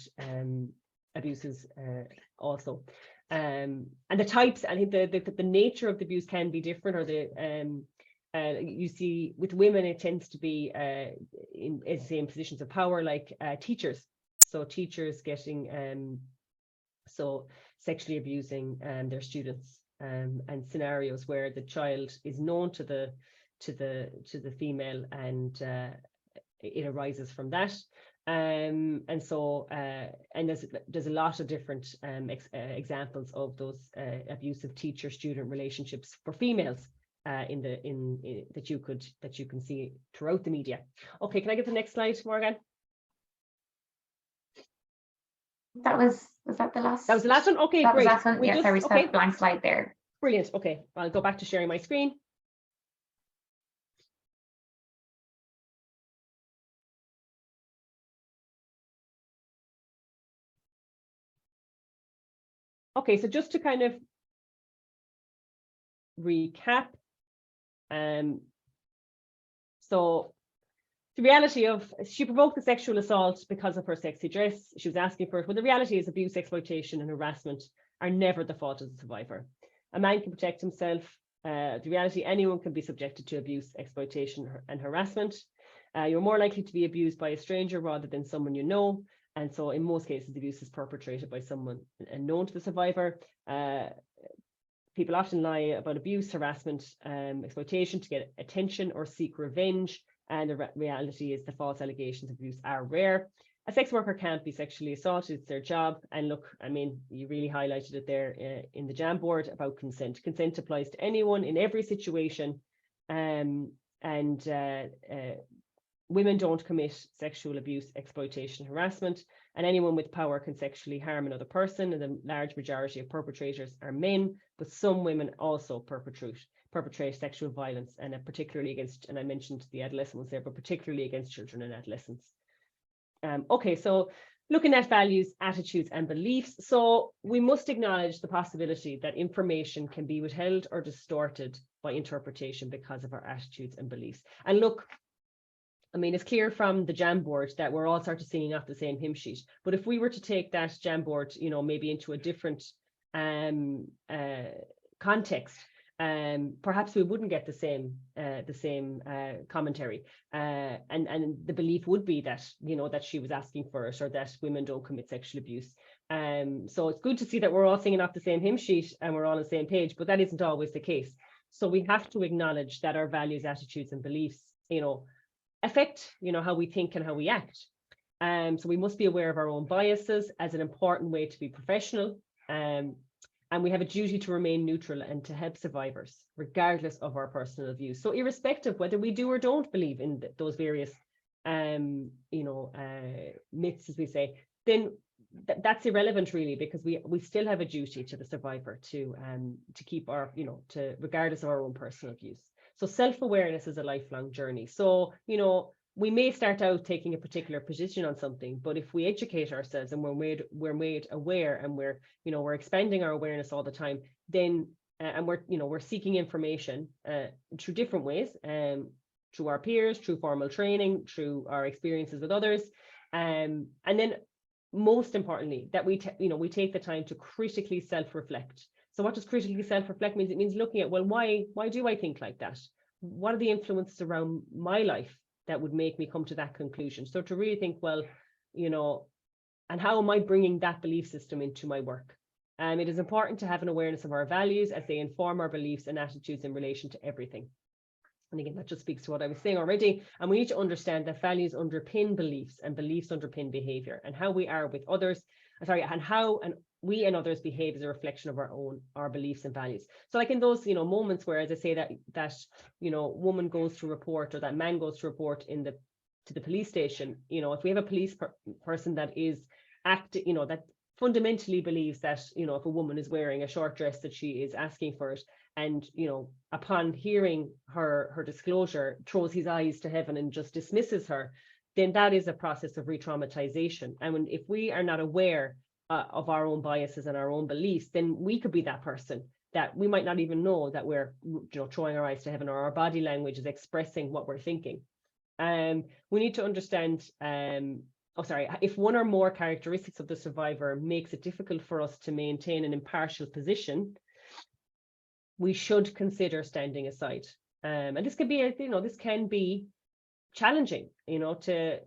abuses also. And the types, I think the nature of the abuse can be different, or you see with women it tends to be in positions of power, like teachers. So teachers getting so sexually abusing their students, and scenarios where the child is known to the female, and it arises from that. And so and there's a lot of different examples of those abusive teacher-student relationships for females that you can see throughout the media. Okay, can I get the next slide, Morgan? Was that the last? That was the last one. Okay, that great. Was the last one. Yeah, sorry, okay. Blank slide there. Brilliant. Okay, I'll go back to sharing my screen. Okay, so just to kind of recap, so the reality of, she provoked the sexual assault because of her sexy dress. She was asking for it, but the reality is abuse, exploitation, and harassment are never the fault of the survivor. A man can protect himself. The reality, anyone can be subjected to abuse, exploitation, and harassment. You're more likely to be abused by a stranger rather than someone you know. And so in most cases, abuse is perpetrated by someone known to the survivor. People often lie about abuse, harassment, exploitation to get attention or seek revenge. And the reality is the false allegations of abuse are rare. A sex worker can't be sexually assaulted, it's their job. And look, I mean, you really highlighted it there in the Jamboard about consent. Consent applies to anyone in every situation. Women don't commit sexual abuse, exploitation, harassment, and anyone with power can sexually harm another person, and the large majority of perpetrators are men, but some women also perpetrate sexual violence, and particularly against, and I mentioned the adolescent ones there, but particularly against children and adolescents. Okay, so looking at values, attitudes, and beliefs. So we must acknowledge the possibility that information can be withheld or distorted by interpretation because of our attitudes and beliefs. And look, I mean, it's clear from the Jamboard that we're all sort of singing off the same hymn sheet. But if we were to take that Jamboard, you know, maybe into a different context, perhaps we wouldn't get the same commentary. And the belief would be that, you know, that she was asking for it, or that women don't commit sexual abuse. So it's good to see that we're all singing off the same hymn sheet and we're all on the same page, but that isn't always the case. So we have to acknowledge that our values, attitudes, and beliefs, you know, affect, you know, how we think and how we act. So we must be aware of our own biases as an important way to be professional. And we have a duty to remain neutral and to help survivors, regardless of our personal views. So irrespective whether we do or don't believe in those various, you know, myths, as we say, then that's irrelevant really, because we still have a duty to the survivor to keep our, you know, to regardless of our own personal views. So self-awareness is a lifelong journey. So, you know, we may start out taking a particular position on something, but if we educate ourselves and we're made aware, and we're, you know, we're expanding our awareness all the time, then and we're, you know, we're seeking information through different ways, through our peers, through formal training, through our experiences with others, and then most importantly, that we take the time to critically self-reflect. So what does critically self-reflect mean? It means looking at, well, why do I think like that? what are the influences around my life that would make me come to that conclusion? So to really think, well, you know, and how am I bringing that belief system into my work? It is important to have an awareness of our values as they inform our beliefs and attitudes in relation to everything. And again, that just speaks to what I was saying already. And we need to understand that values underpin beliefs and beliefs underpin behavior, and how we are with others, and how we and others behave is a reflection of our beliefs and values. So like in those, you know, moments where, as I say, that you know, woman goes to report, or that man goes to report to the police station, you know, if we have a police person that is acting, you know, that fundamentally believes that, you know, if a woman is wearing a short dress, that she is asking for it, and, you know, upon hearing her disclosure, throws his eyes to heaven and just dismisses her, then that is a process of re-traumatization. And if we are not aware of our own biases and our own beliefs, then we could be that person that we might not even know that we're, you know, throwing our eyes to heaven, or our body language is expressing what we're thinking. We need to understand, if one or more characteristics of the survivor makes it difficult for us to maintain an impartial position, we should consider standing aside. And this could be, you know, this can be challenging, you know, to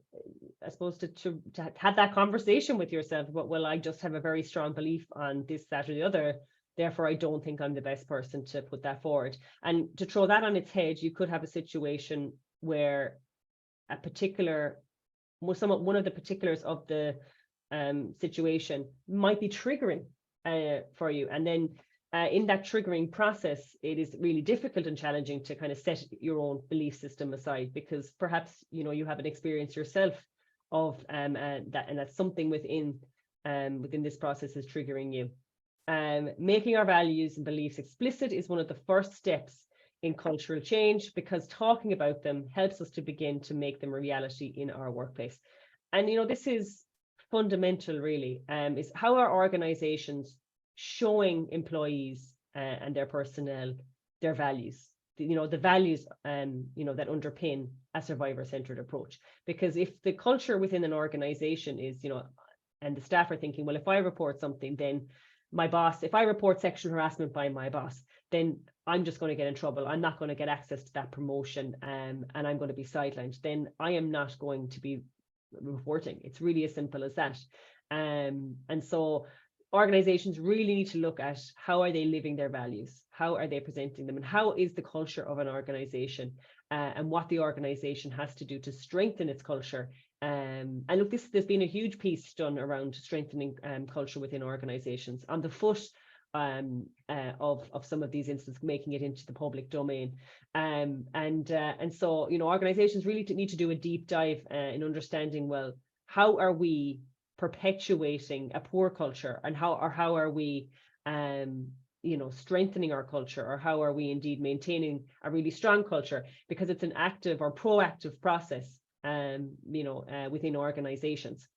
have that conversation with yourself about, well, I just have a very strong belief on this, that, or the other, therefore I don't think I'm the best person to put that forward. And to throw that on its head, you could have a situation where a particular, one of the particulars of the situation might be triggering for you, and then in that triggering process, it is really difficult and challenging to kind of set your own belief system aside, because perhaps, you know, you have an experience yourself of that, and that's something within this process is triggering you. Making our values and beliefs explicit is one of the first steps in cultural change, because talking about them helps us to begin to make them a reality in our workplace. And, you know, this is fundamental, really, is how our organizations showing employees and their personnel their values, you know, the values you know, that underpin a survivor-centered approach. Because if the culture within an organization is, you know, and the staff are thinking, well, if I report something, then my boss, if I report sexual harassment by my boss, then I'm just going to get in trouble, I'm not going to get access to that promotion, and I'm going to be sidelined, then I am not going to be reporting. It's really as simple as that. And so organizations really need to look at how are they living their values, how are they presenting them, and how is the culture of an organization, and what the organization has to do to strengthen its culture. And look, there's been a huge piece done around strengthening culture within organizations on the foot of some of these instances, making it into the public domain. And so, you know, organizations really need to do a deep dive in understanding, well, how are we perpetuating a poor culture, and how are we you know, strengthening our culture, or how are we indeed maintaining a really strong culture, because it's an active or proactive process you know, within organizations.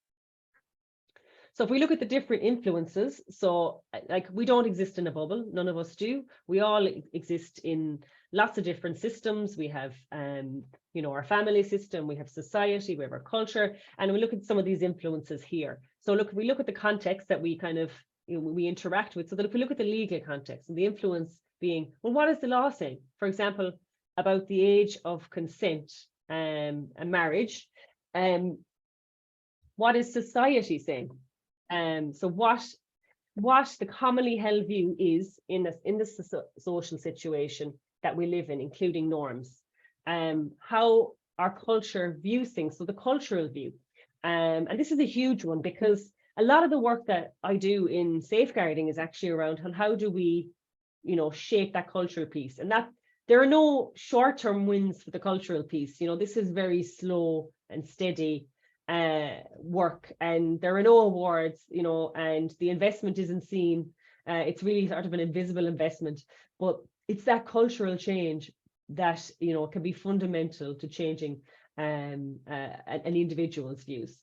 So if we look at the different influences, so like, we don't exist in a bubble, none of us do. We all exist in lots of different systems. We have you know, our family system, we have society, we have our culture, and we look at some of these influences here. So look, we look at the context that we kind of, you know, we interact with. So that if we look at the legal context, and the influence being, well, what is the law saying, for example, about the age of consent and marriage, what is society saying? So what the commonly held view is in this social situation that we live in, including norms, how our culture views things, so the cultural view. And this is a huge one, because a lot of the work that I do in safeguarding is actually around how do we, you know, shape that cultural piece, and that there are no short-term wins for the cultural piece. You know, this is very slow and steady work, and there are no awards, you know, and the investment isn't seen. It's really sort of an invisible investment, but it's that cultural change that, you know, can be fundamental to changing an individual's views.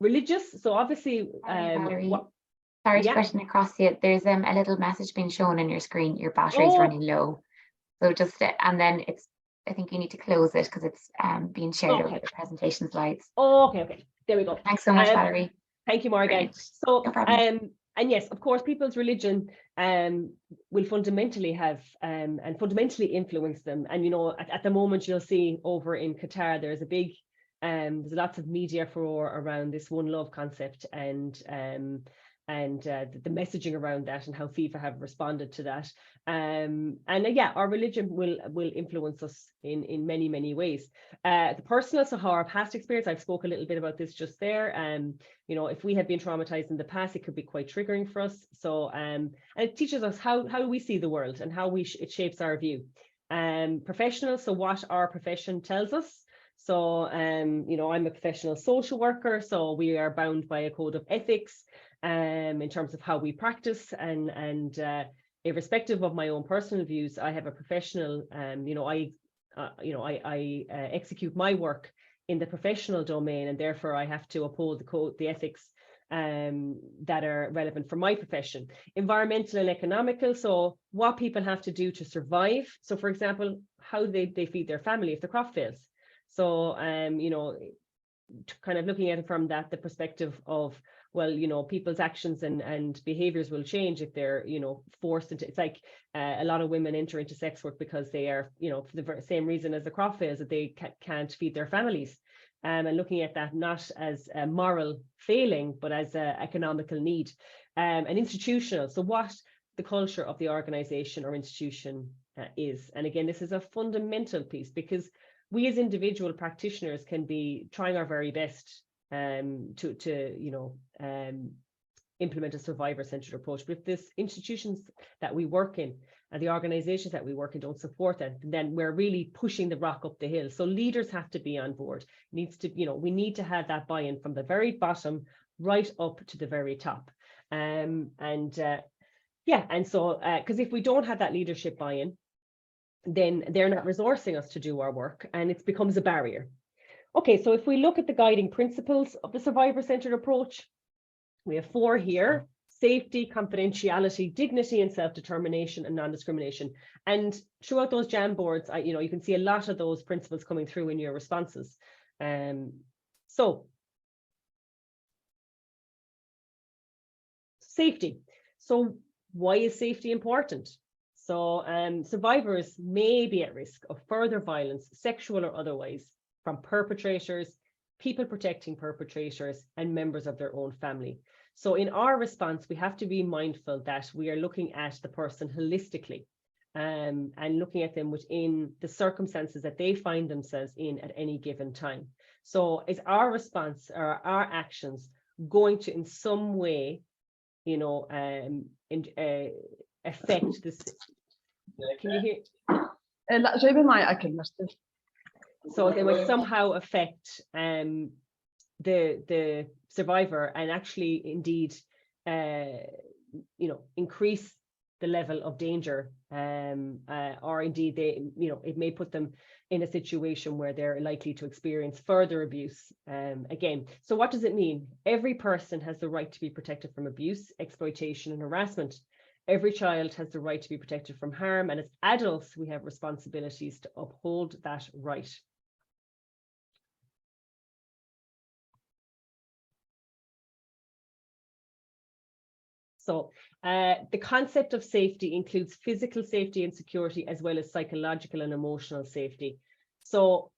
Religious, so obviously Valerie, sorry to question across you. There's a little message being shown on your screen. Your battery's running low, so just and then it's, I think you need to close it because it's being shared over the presentation slides. Okay, there we go. Thanks so much, Valerie. Thank you, Morgan. Brilliant. So no problem. And yes, of course, people's religion will fundamentally have and fundamentally influence them. And, you know, at the moment, you'll see over in Qatar, there's a big, there's lots of media furore around this one love concept and the messaging around that and how FIFA have responded to that. Yeah, our religion will influence us in many ways. The personal, so our past experience, I've spoke a little bit about this just there. You know, if we have been traumatized in the past, it could be quite triggering for us. So and it teaches us how we see the world and how it shapes our view. Professional, so what our profession tells us. So you know, I'm a professional social worker, so we are bound by a code of ethics in terms of how we practice, and irrespective of my own personal views, I have a professional, you know, I execute my work in the professional domain, and therefore I have to uphold the code, the ethics that are relevant for my profession. Environmental and economical, so what people have to do to survive. So for example, how they feed their family if the crop fails. So you know, kind of looking at it from the perspective of, well, you know, people's actions and behaviors will change if they're, you know, forced into, it's like a lot of women enter into sex work because they are, you know, for the same reason as the crop fails, that they can't feed their families. And looking at that not as a moral failing, but as an economical need. And institutional, so what the culture of the organization or institution is. And again, this is a fundamental piece, because we as individual practitioners can be trying our very best to you know, implement a survivor-centered approach. But if the institutions that we work in and the organizations that we work in don't support that, then we're really pushing the rock up the hill. So leaders have to be on board. Needs to, you know, we need to have that buy-in from the very bottom right up to the very top. Yeah, and so because if we don't have that leadership buy-in, then they're not resourcing us to do our work, and it becomes a barrier. Okay, so if we look at the guiding principles of the survivor-centered approach, we have 4 here: safety, confidentiality, dignity and self-determination, and non-discrimination. And throughout those Jamboards, you know, you can see a lot of those principles coming through in your responses. So safety. So why is safety important? So survivors may be at risk of further violence, sexual or otherwise, from perpetrators, people protecting perpetrators, and members of their own family. So in our response, we have to be mindful that we are looking at the person holistically and looking at them within the circumstances that they find themselves in at any given time. So is our response or our actions going to in some way, you know, affect this? Can you hear? So they will somehow affect the survivor, and actually indeed you know, increase the level of danger, or indeed they, you know, it may put them in a situation where they're likely to experience further abuse again. So what does it mean? Every person has the right to be protected from abuse, exploitation and harassment. Every child has the right to be protected from harm, and as adults we have responsibilities to uphold that right. So the concept of safety includes physical safety and security, as well as psychological and emotional safety. So,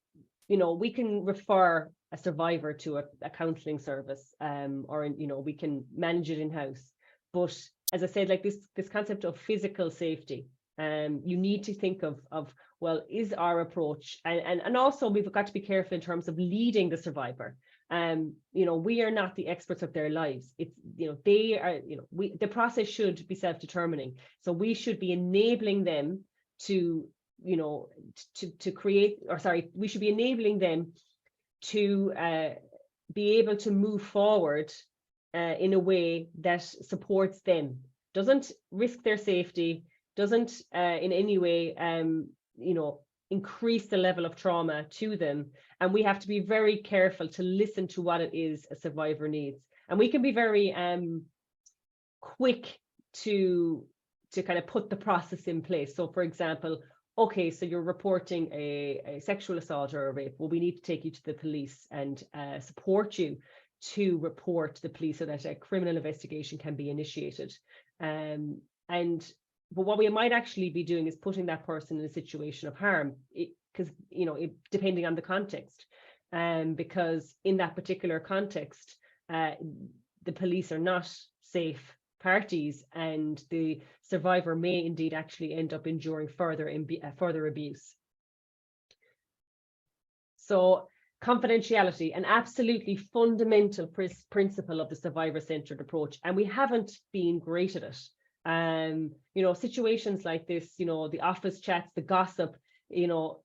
you know, we can refer a survivor to a counselling service, or, you know, we can manage it in-house. But as I said, like this concept of physical safety, you need to think of, well, is our approach, and also we've got to be careful in terms of leading the survivor. You know, we are not the experts of their lives. It's, you know, they are, you know, the process should be self-determining. So we should be enabling them to, you know, to create, or sorry, we should be enabling them to be able to move forward in a way that supports them, doesn't risk their safety, doesn't in any way, you know, increase the level of trauma to them. And we have to be very careful to listen to what it is a survivor needs. And we can be very quick to kind of put the process in place. So for example, okay, so you're reporting a sexual assault or a rape. Well, we need to take you to the police and support you to report to the police so that a criminal investigation can be initiated. But what we might actually be doing is putting that person in a situation of harm, because, you know, depending on the context, because in that particular context, the police are not safe parties, and the survivor may indeed actually end up enduring further abuse. So confidentiality, an absolutely fundamental principle of the survivor-centered approach, and we haven't been great at it. You know, situations like this, you know, the office chats, the gossip, you know,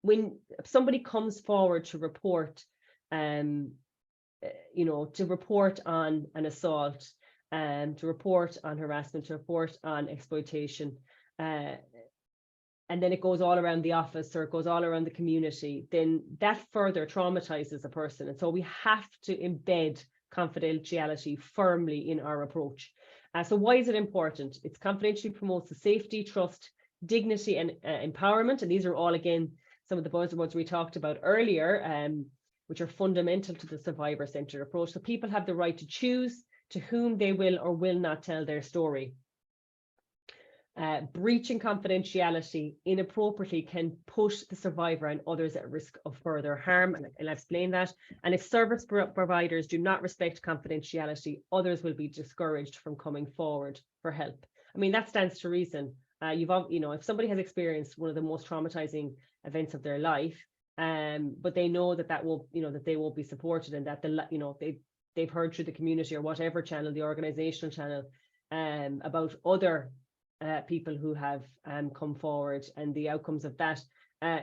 when somebody comes forward to report, you know, to report on an assault, to report on harassment, to report on exploitation, and then it goes all around the office or it goes all around the community, then that further traumatizes a person. And so we have to embed confidentiality firmly in our approach. So why is it important? It's confidentially promotes the safety, trust, dignity, and empowerment. And these are all, again, some of the buzzwords we talked about earlier, which are fundamental to the survivor-centered approach. So people have the right to choose to whom they will or will not tell their story. Breaching confidentiality inappropriately can push the survivor and others at risk of further harm, and I'll explain that. And if service providers do not respect confidentiality, others will be discouraged from coming forward for help. I mean, that stands to reason. You know, if somebody has experienced one of the most traumatizing events of their life, but they know that will, you know, that they won't be supported, and that you know, they've heard through the community or whatever channel, the organizational channel, about other people who have come forward and the outcomes of that,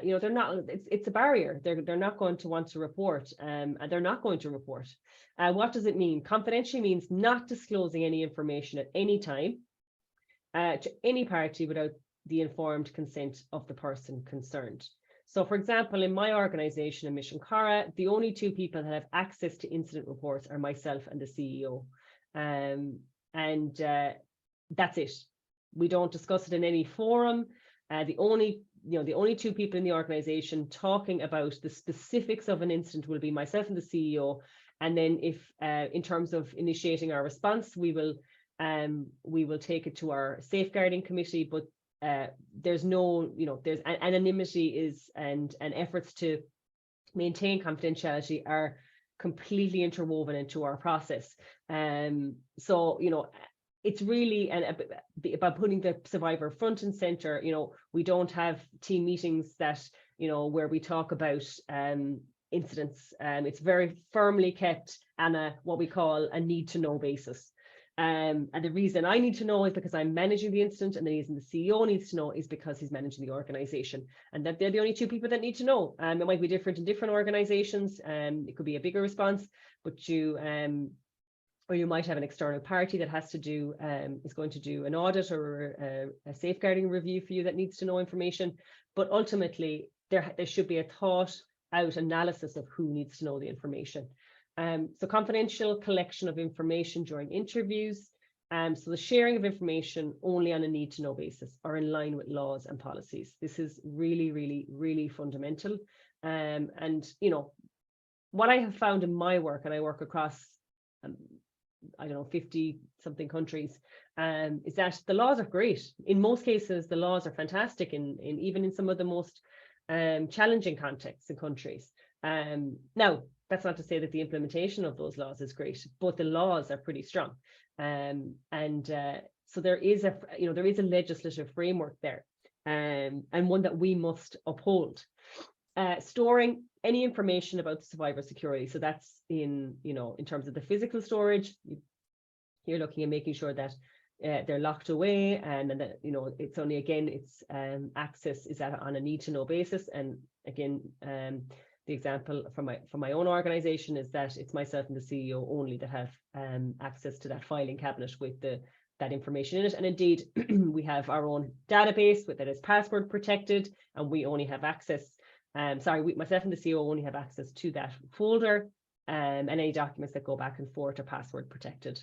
you know, they're not, it's a barrier. They're not going to want to report, and they're not going to report. What does it mean? Confidentially means not disclosing any information at any time to any party without the informed consent of the person concerned. So, for example, in my organization, in Misean Cara, the only two people that have access to incident reports are myself and the CEO, and that's it. We don't discuss it in any forum. The only two people in the organization talking about the specifics of an incident will be myself and the CEO. And then, if in terms of initiating our response, we will take it to our safeguarding committee. But there's no, you know, there's anonymity is and efforts to maintain confidentiality are completely interwoven into our process. So, you know, it's really about putting the survivor front and center. You know, we don't have team meetings that, you know, where we talk about incidents. It's very firmly kept on what we call a need to know basis. And the reason I need to know is because I'm managing the incident, and the reason the CEO needs to know is because he's managing the organization, and that they're the only two people that need to know. It might be different in different organizations. It could be a bigger response, but or you might have an external party that has to do, is going to do an audit or a safeguarding review for you that needs to know information. But ultimately, there should be a thought out analysis of who needs to know the information. So confidential collection of information during interviews. So the sharing of information only on a need to know basis are in line with laws and policies. This is really, really, really fundamental. And, you know, what I have found in my work, and I work across, I don't know, 50 something countries, is that the laws are great. In most cases, the laws are fantastic, even in some of the most challenging contexts and countries. Now, that's not to say that the implementation of those laws is great, but the laws are pretty strong. So there is a legislative framework there, and one that we must uphold. Storing any information about the survivor security. So that's in terms of the physical storage. You're looking at making sure that they're locked away, and that, you know, it's only, again, it's access is on a need to know basis. And again, the example from my own organization is that it's myself and the CEO only that have access to that filing cabinet with that information in it. And indeed, we have our own database that is password protected, and we only have access. Myself and the CEO only have access to that folder, and any documents that go back and forth are password protected.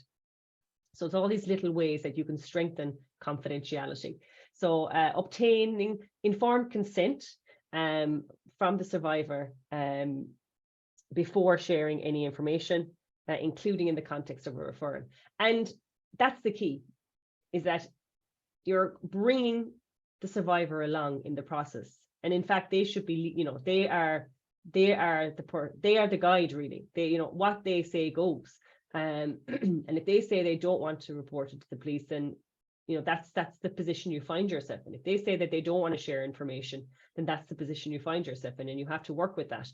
So it's all these little ways that you can strengthen confidentiality. So obtaining informed consent from the survivor before sharing any information, including in the context of a referral. And that's the key, is that you're bringing the survivor along in the process. And in fact, they should be, you know, they are the guide, really. They, you know, what they say goes. And if they say they don't want to report it to the police, then, you know, that's the position you find yourself in. If they say that they don't want to share information, then that's the position you find yourself in, and you have to work with that.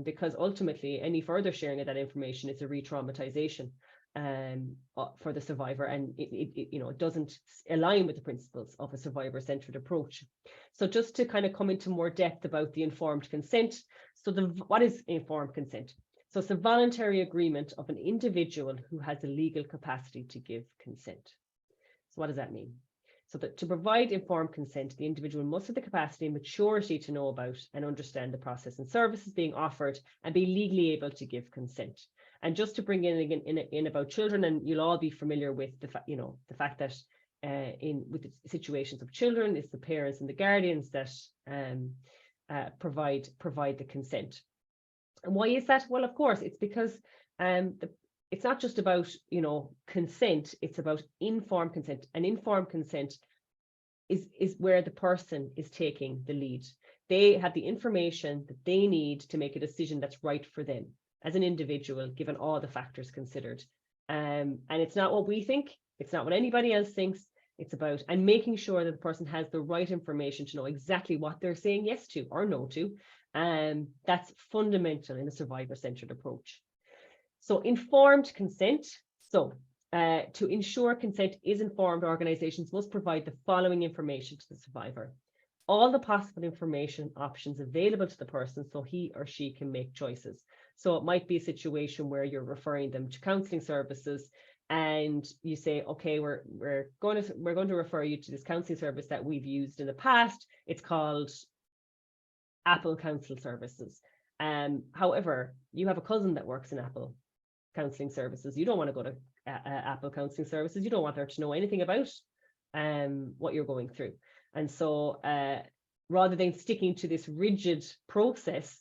Because ultimately, any further sharing of that information is a re-traumatization for the survivor, and it doesn't align with the principles of a survivor-centered approach. So just to kind of come into more depth about the informed consent. So what is informed consent? So it's a voluntary agreement of an individual who has the legal capacity to give consent. So what does that mean? So that to provide informed consent, the individual must have the capacity and maturity to know about and understand the process and services being offered and be legally able to give consent. And just to bring in about children, and you'll all be familiar with the fact that with the situations of children, it's the parents and the guardians that provide the consent. And why is that? Well, of course, it's because it's not just about, you know, consent, it's about informed consent. And informed consent is where the person is taking the lead. They have the information that they need to make a decision that's right for them as an individual, given all the factors considered. And it's not what we think, it's not what anybody else thinks. It's about, and making sure that the person has the right information to know exactly what they're saying yes to or no to. That's fundamental in a survivor-centered approach. So informed consent. So to ensure consent is informed, organizations must provide the following information to the survivor. All the possible information options available to the person so he or she can make choices. So it might be a situation where you're referring them to counselling services, and you say, okay, we're going to refer you to this counselling service that we've used in the past. It's called Apple Counsel Services. However, you have a cousin that works in Apple Counselling Services. You don't want to go to Apple Counselling Services. You don't want her to know anything about what you're going through. And so rather than sticking to this rigid process,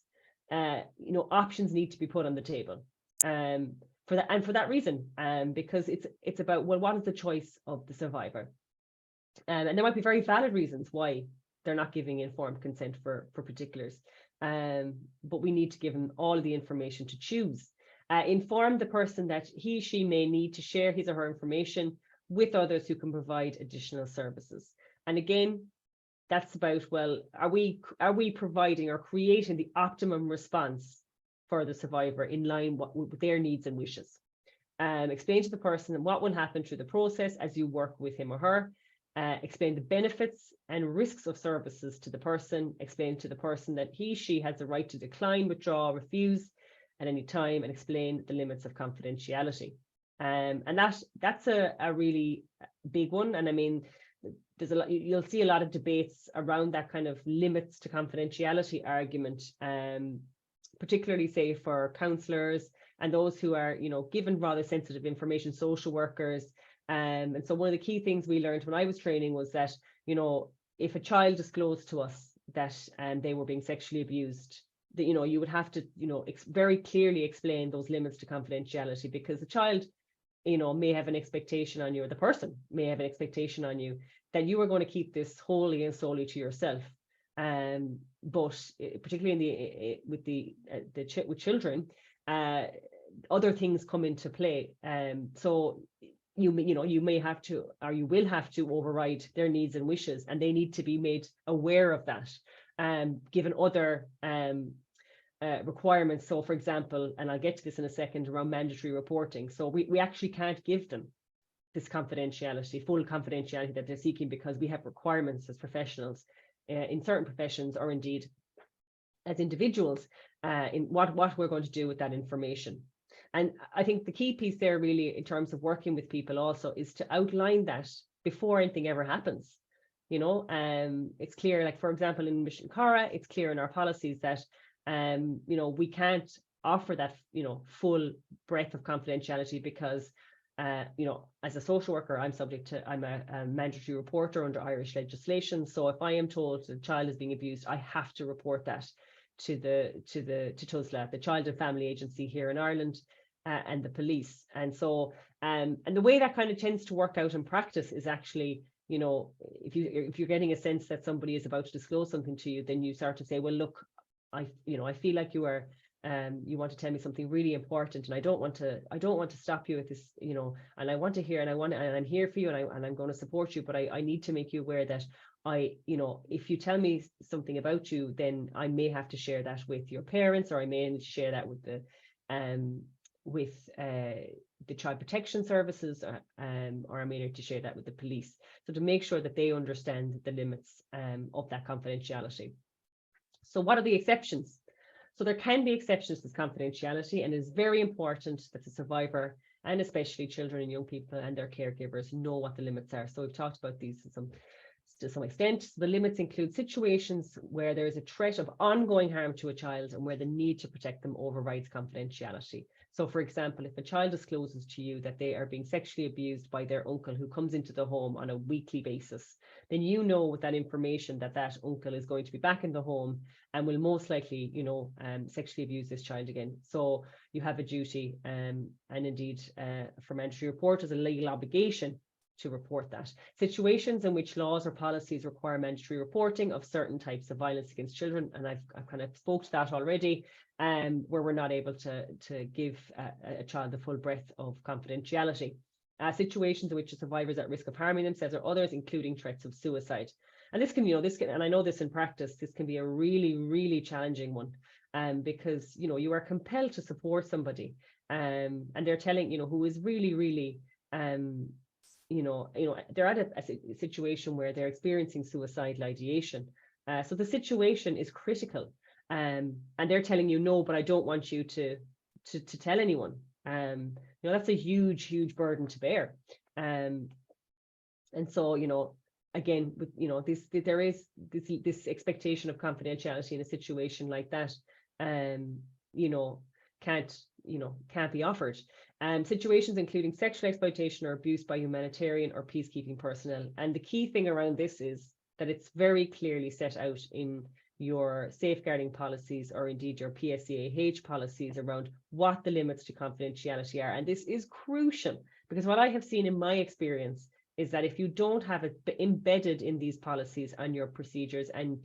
you know, options need to be put on the table. For that reason, because it's about, well, what is the choice of the survivor? And there might be very valid reasons why they're not giving informed consent for particulars, but we need to give them all the information to choose. Inform the person that she may need to share his or her information with others who can provide additional services. And again, that's about, well, are we providing or creating the optimum response for the survivor in line with their needs and wishes? Explain to the person what will happen through the process as you work with him or her. Explain the benefits and risks of services to the person. Explain to the person that she has the right to decline, withdraw, refuse at any time, and explain the limits of confidentiality. And that's a really big one. And I mean, there's you'll see a lot of debates around that kind of limits to confidentiality argument, particularly say for counsellors and those who are, you know, given rather sensitive information, social workers. And so one of the key things we learned when I was training was that, you know, if a child disclosed to us that they were being sexually abused, that, you know, you would have to, you know, very clearly explain those limits to confidentiality, because the child, you know, may have an expectation on you, or the person may have an expectation on you that you are going to keep this wholly and solely to yourself. But particularly with children, other things come into play. So you may have to, or you will have to, override their needs and wishes, and they need to be made aware of that, given other requirements. So for example, and I'll get to this in a second, around mandatory reporting. So we actually can't give them this confidentiality, full confidentiality that they're seeking, because we have requirements as professionals in certain professions, or indeed as individuals, in what we're going to do with that information. And I think the key piece there really, in terms of working with people also, is to outline that before anything ever happens. You know, it's clear, like for example, in Misean Cara, it's clear in our policies that you know, we can't offer that, you know, full breadth of confidentiality, because you know, as a social worker, I'm a mandatory reporter under Irish legislation. So if I am told a child is being abused, I have to report that to TUSLA, the Child and Family Agency here in Ireland, and the police. And so and the way that kind of tends to work out in practice is actually, you know, if you're getting a sense that somebody is about to disclose something to you, then you start to say, well, look, I feel like you want to tell me something really important, and I don't want to stop you at this, you know, and I want to hear, and I'm here for you, and I'm going to support you, but I need to make you aware that you know, if you tell me something about you, then I may have to share that with your parents, or I may need to share that with the Child Protection Services, or I may need to share that with the police. So to make sure that they understand the limits of that confidentiality. So what are the exceptions? So there can be exceptions to this confidentiality, and it is very important that the survivor, and especially children and young people and their caregivers, know what the limits are. So we've talked about these to some extent. So the limits include situations where there is a threat of ongoing harm to a child and where the need to protect them overrides confidentiality. So for example, if a child discloses to you that they are being sexually abused by their uncle who comes into the home on a weekly basis, then you know with that information that that uncle is going to be back in the home and will most likely, you know, sexually abuse this child again. So you have a duty, and indeed for mandatory report as a legal obligation to report that. Situations in which laws or policies require mandatory reporting of certain types of violence against children, and I've kind of spoke to that already, where we're not able to give a child the full breadth of confidentiality. Situations in which a survivor is at risk of harming themselves or others, including threats of suicide. And this can, you know, and I know this in practice, this can be a really, really challenging one, because, you know, you are compelled to support somebody, and they're telling, you know, who is really, really, you know, they're at a situation where they're experiencing suicidal ideation. So the situation is critical, and they're telling you, no, but I don't want you to tell anyone. You know, that's a huge, huge burden to bear. And so, you know, again, with, you know, there is this expectation of confidentiality in a situation like that, you know, can't be offered. Situations including sexual exploitation or abuse by humanitarian or peacekeeping personnel. And the key thing around this is that it's very clearly set out in your safeguarding policies, or indeed your PSCAH policies, around what the limits to confidentiality are. And this is crucial, because what I have seen in my experience is that if you don't have it embedded in these policies and your procedures and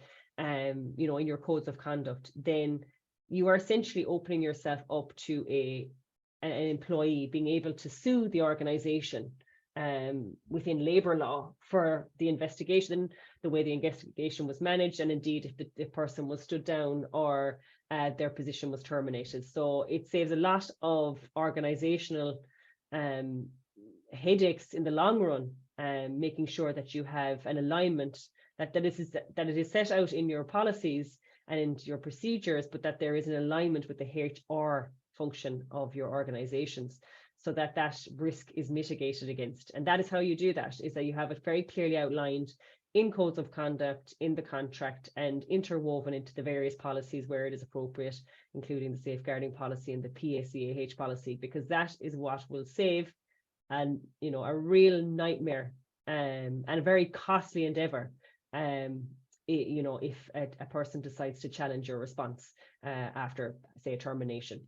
you know, in your codes of conduct, then you are essentially opening yourself up to an employee being able to sue the organization within labor law for the investigation, the way the investigation was managed, and indeed if the person was stood down or their position was terminated. So it saves a lot of organizational headaches in the long run, making sure that you have an alignment, that it is set out in your policies and in your procedures, but that there is an alignment with the HR function of your organizations, so that that risk is mitigated against. And that is how you do that, is that you have it very clearly outlined in codes of conduct, in the contract, and interwoven into the various policies where it is appropriate, including the safeguarding policy and the PSCAH policy, because that is what will save, and you know, a real nightmare and a very costly endeavor, you know, if a person decides to challenge your response after, say, a termination.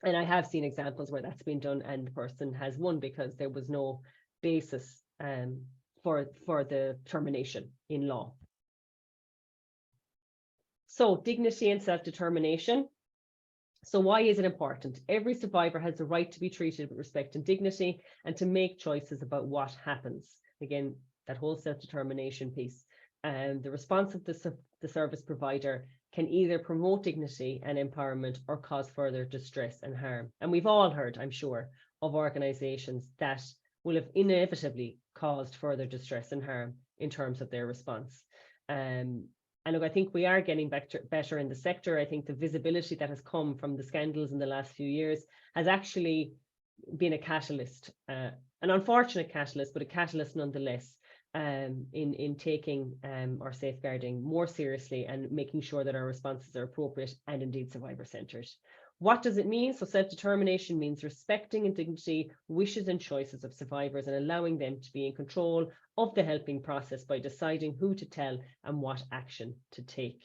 And I have seen examples where that's been done and the person has won because there was no basis for the termination in law. So dignity and self-determination. So why is it important? Every survivor has the right to be treated with respect and dignity, and to make choices about what happens. Again, that whole self-determination piece. And the response of the service provider can either promote dignity and empowerment or cause further distress and harm. And we've all heard, I'm sure, of organisations that will have inevitably caused further distress and harm in terms of their response. And look, I think we are getting better in the sector. I think the visibility that has come from the scandals in the last few years has actually been a catalyst, an unfortunate catalyst, but a catalyst nonetheless, in taking our safeguarding more seriously and making sure that our responses are appropriate and indeed survivor-centred. What does it mean? So self-determination means respecting and dignity, wishes and choices of survivors and allowing them to be in control of the helping process by deciding who to tell and what action to take.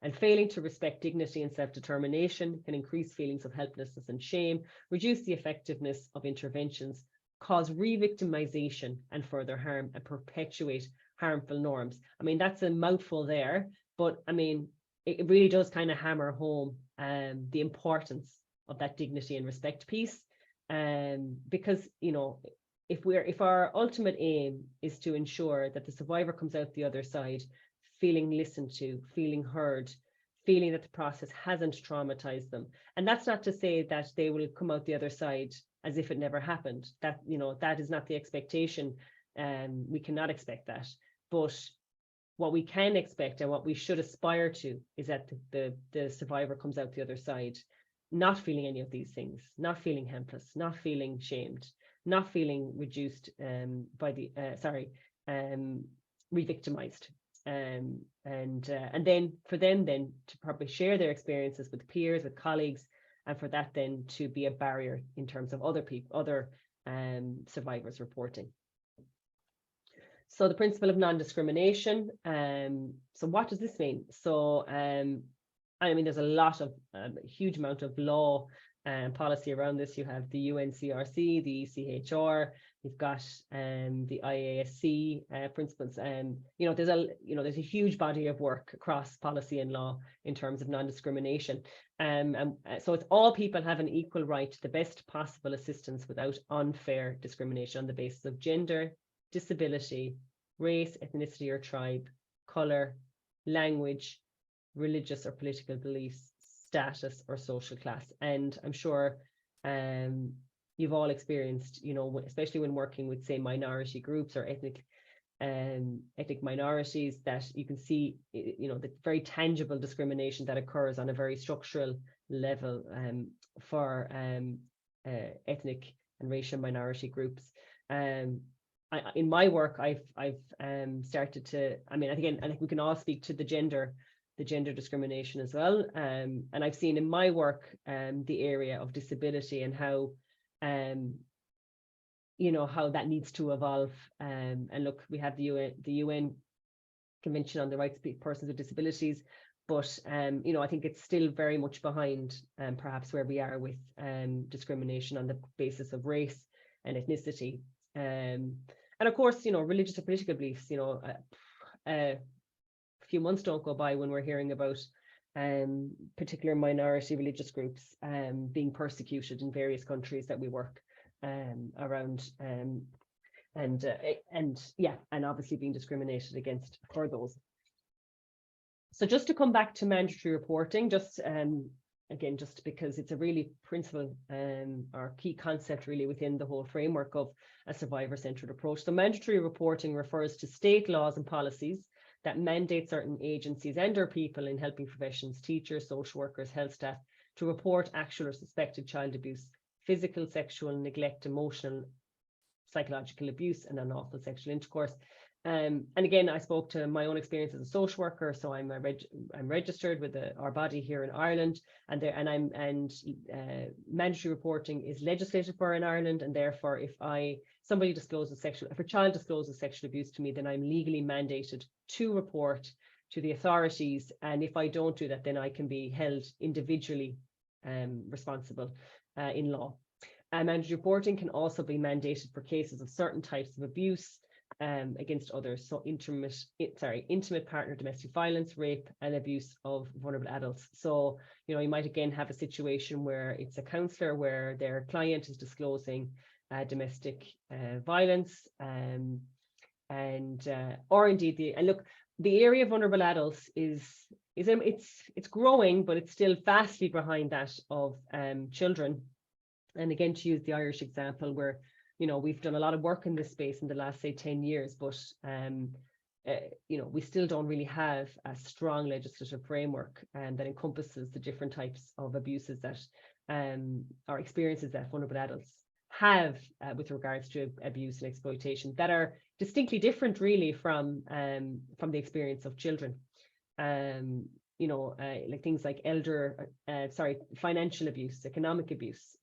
And failing to respect dignity and self-determination can increase feelings of helplessness and shame, reduce the effectiveness of interventions, cause re-victimization and further harm, and perpetuate harmful norms. I mean, that's a mouthful there, but I mean, it really does kind of hammer home the importance of that dignity and respect piece. Because, you know, if our ultimate aim is to ensure that the survivor comes out the other side feeling listened to, feeling heard, feeling that the process hasn't traumatized them. And that's not to say that they will come out the other side as if it never happened. That, you know, that is not the expectation. We cannot expect that. But what we can expect and what we should aspire to is that the survivor comes out the other side not feeling any of these things, not feeling helpless, not feeling shamed, not feeling reduced re-victimized. And then for them then to probably share their experiences with peers, with colleagues, and for that then to be a barrier in terms of other survivors reporting. So the principle of non-discrimination. So what does this mean? So I mean, there's a huge amount of law and policy around this. You have the UNCRC, the ECHR, you've got the IASC principles, and there's a huge body of work across policy and law in terms of non-discrimination. So it's all people have an equal right to the best possible assistance without unfair discrimination on the basis of gender, disability, race, ethnicity or tribe, colour, language, religious or political beliefs, status or social class. And I'm sure you've all experienced, especially when working with, say, minority groups or ethnic minorities, that you can see, the very tangible discrimination that occurs on a very structural level for ethnic and racial minority groups. In my work, I've started to, I mean, again, I think we can all speak to the gender discrimination as well. And I've seen in my work the area of disability and how how that needs to evolve. And look, we have the UN Convention on the Rights of Persons with Disabilities, but I think it's still very much behind perhaps where we are with discrimination on the basis of race and ethnicity. And of course, religious or political beliefs, a few months don't go by when we're hearing about particular minority religious groups being persecuted in various countries that we work around, and obviously being discriminated against for those. So just to come back to mandatory reporting, again, just because it's a really principle or key concept really within the whole framework of a survivor-centered approach. So mandatory reporting refers to state laws and policies that mandate certain agencies and/or people in helping professions, teachers, social workers, health staff, to report actual or suspected child abuse, physical, sexual, neglect, emotional, psychological abuse, and unlawful sexual intercourse. And again, I spoke to my own experience as a social worker, so I'm registered with our body here in Ireland, and mandatory reporting is legislated for in Ireland, and therefore, if a child discloses sexual abuse to me, then I'm legally mandated to report to the authorities, and if I don't do that, then I can be held individually responsible in law. Mandatory reporting can also be mandated for cases of certain types of abuse against others, so intimate partner domestic violence, rape, and abuse of vulnerable adults. So you might again have a situation where it's a counsellor where their client is disclosing domestic violence, or indeed the area of vulnerable adults it's growing, but it's still vastly behind that of children. And again, to use the Irish example, where we've done a lot of work in this space in the last, say, 10 years, but we still don't really have a strong legislative framework that encompasses the different types of abuses that or experiences that vulnerable adults have with regards to abuse and exploitation that are distinctly different, really, from the experience of children. Like things like financial abuse, economic abuse,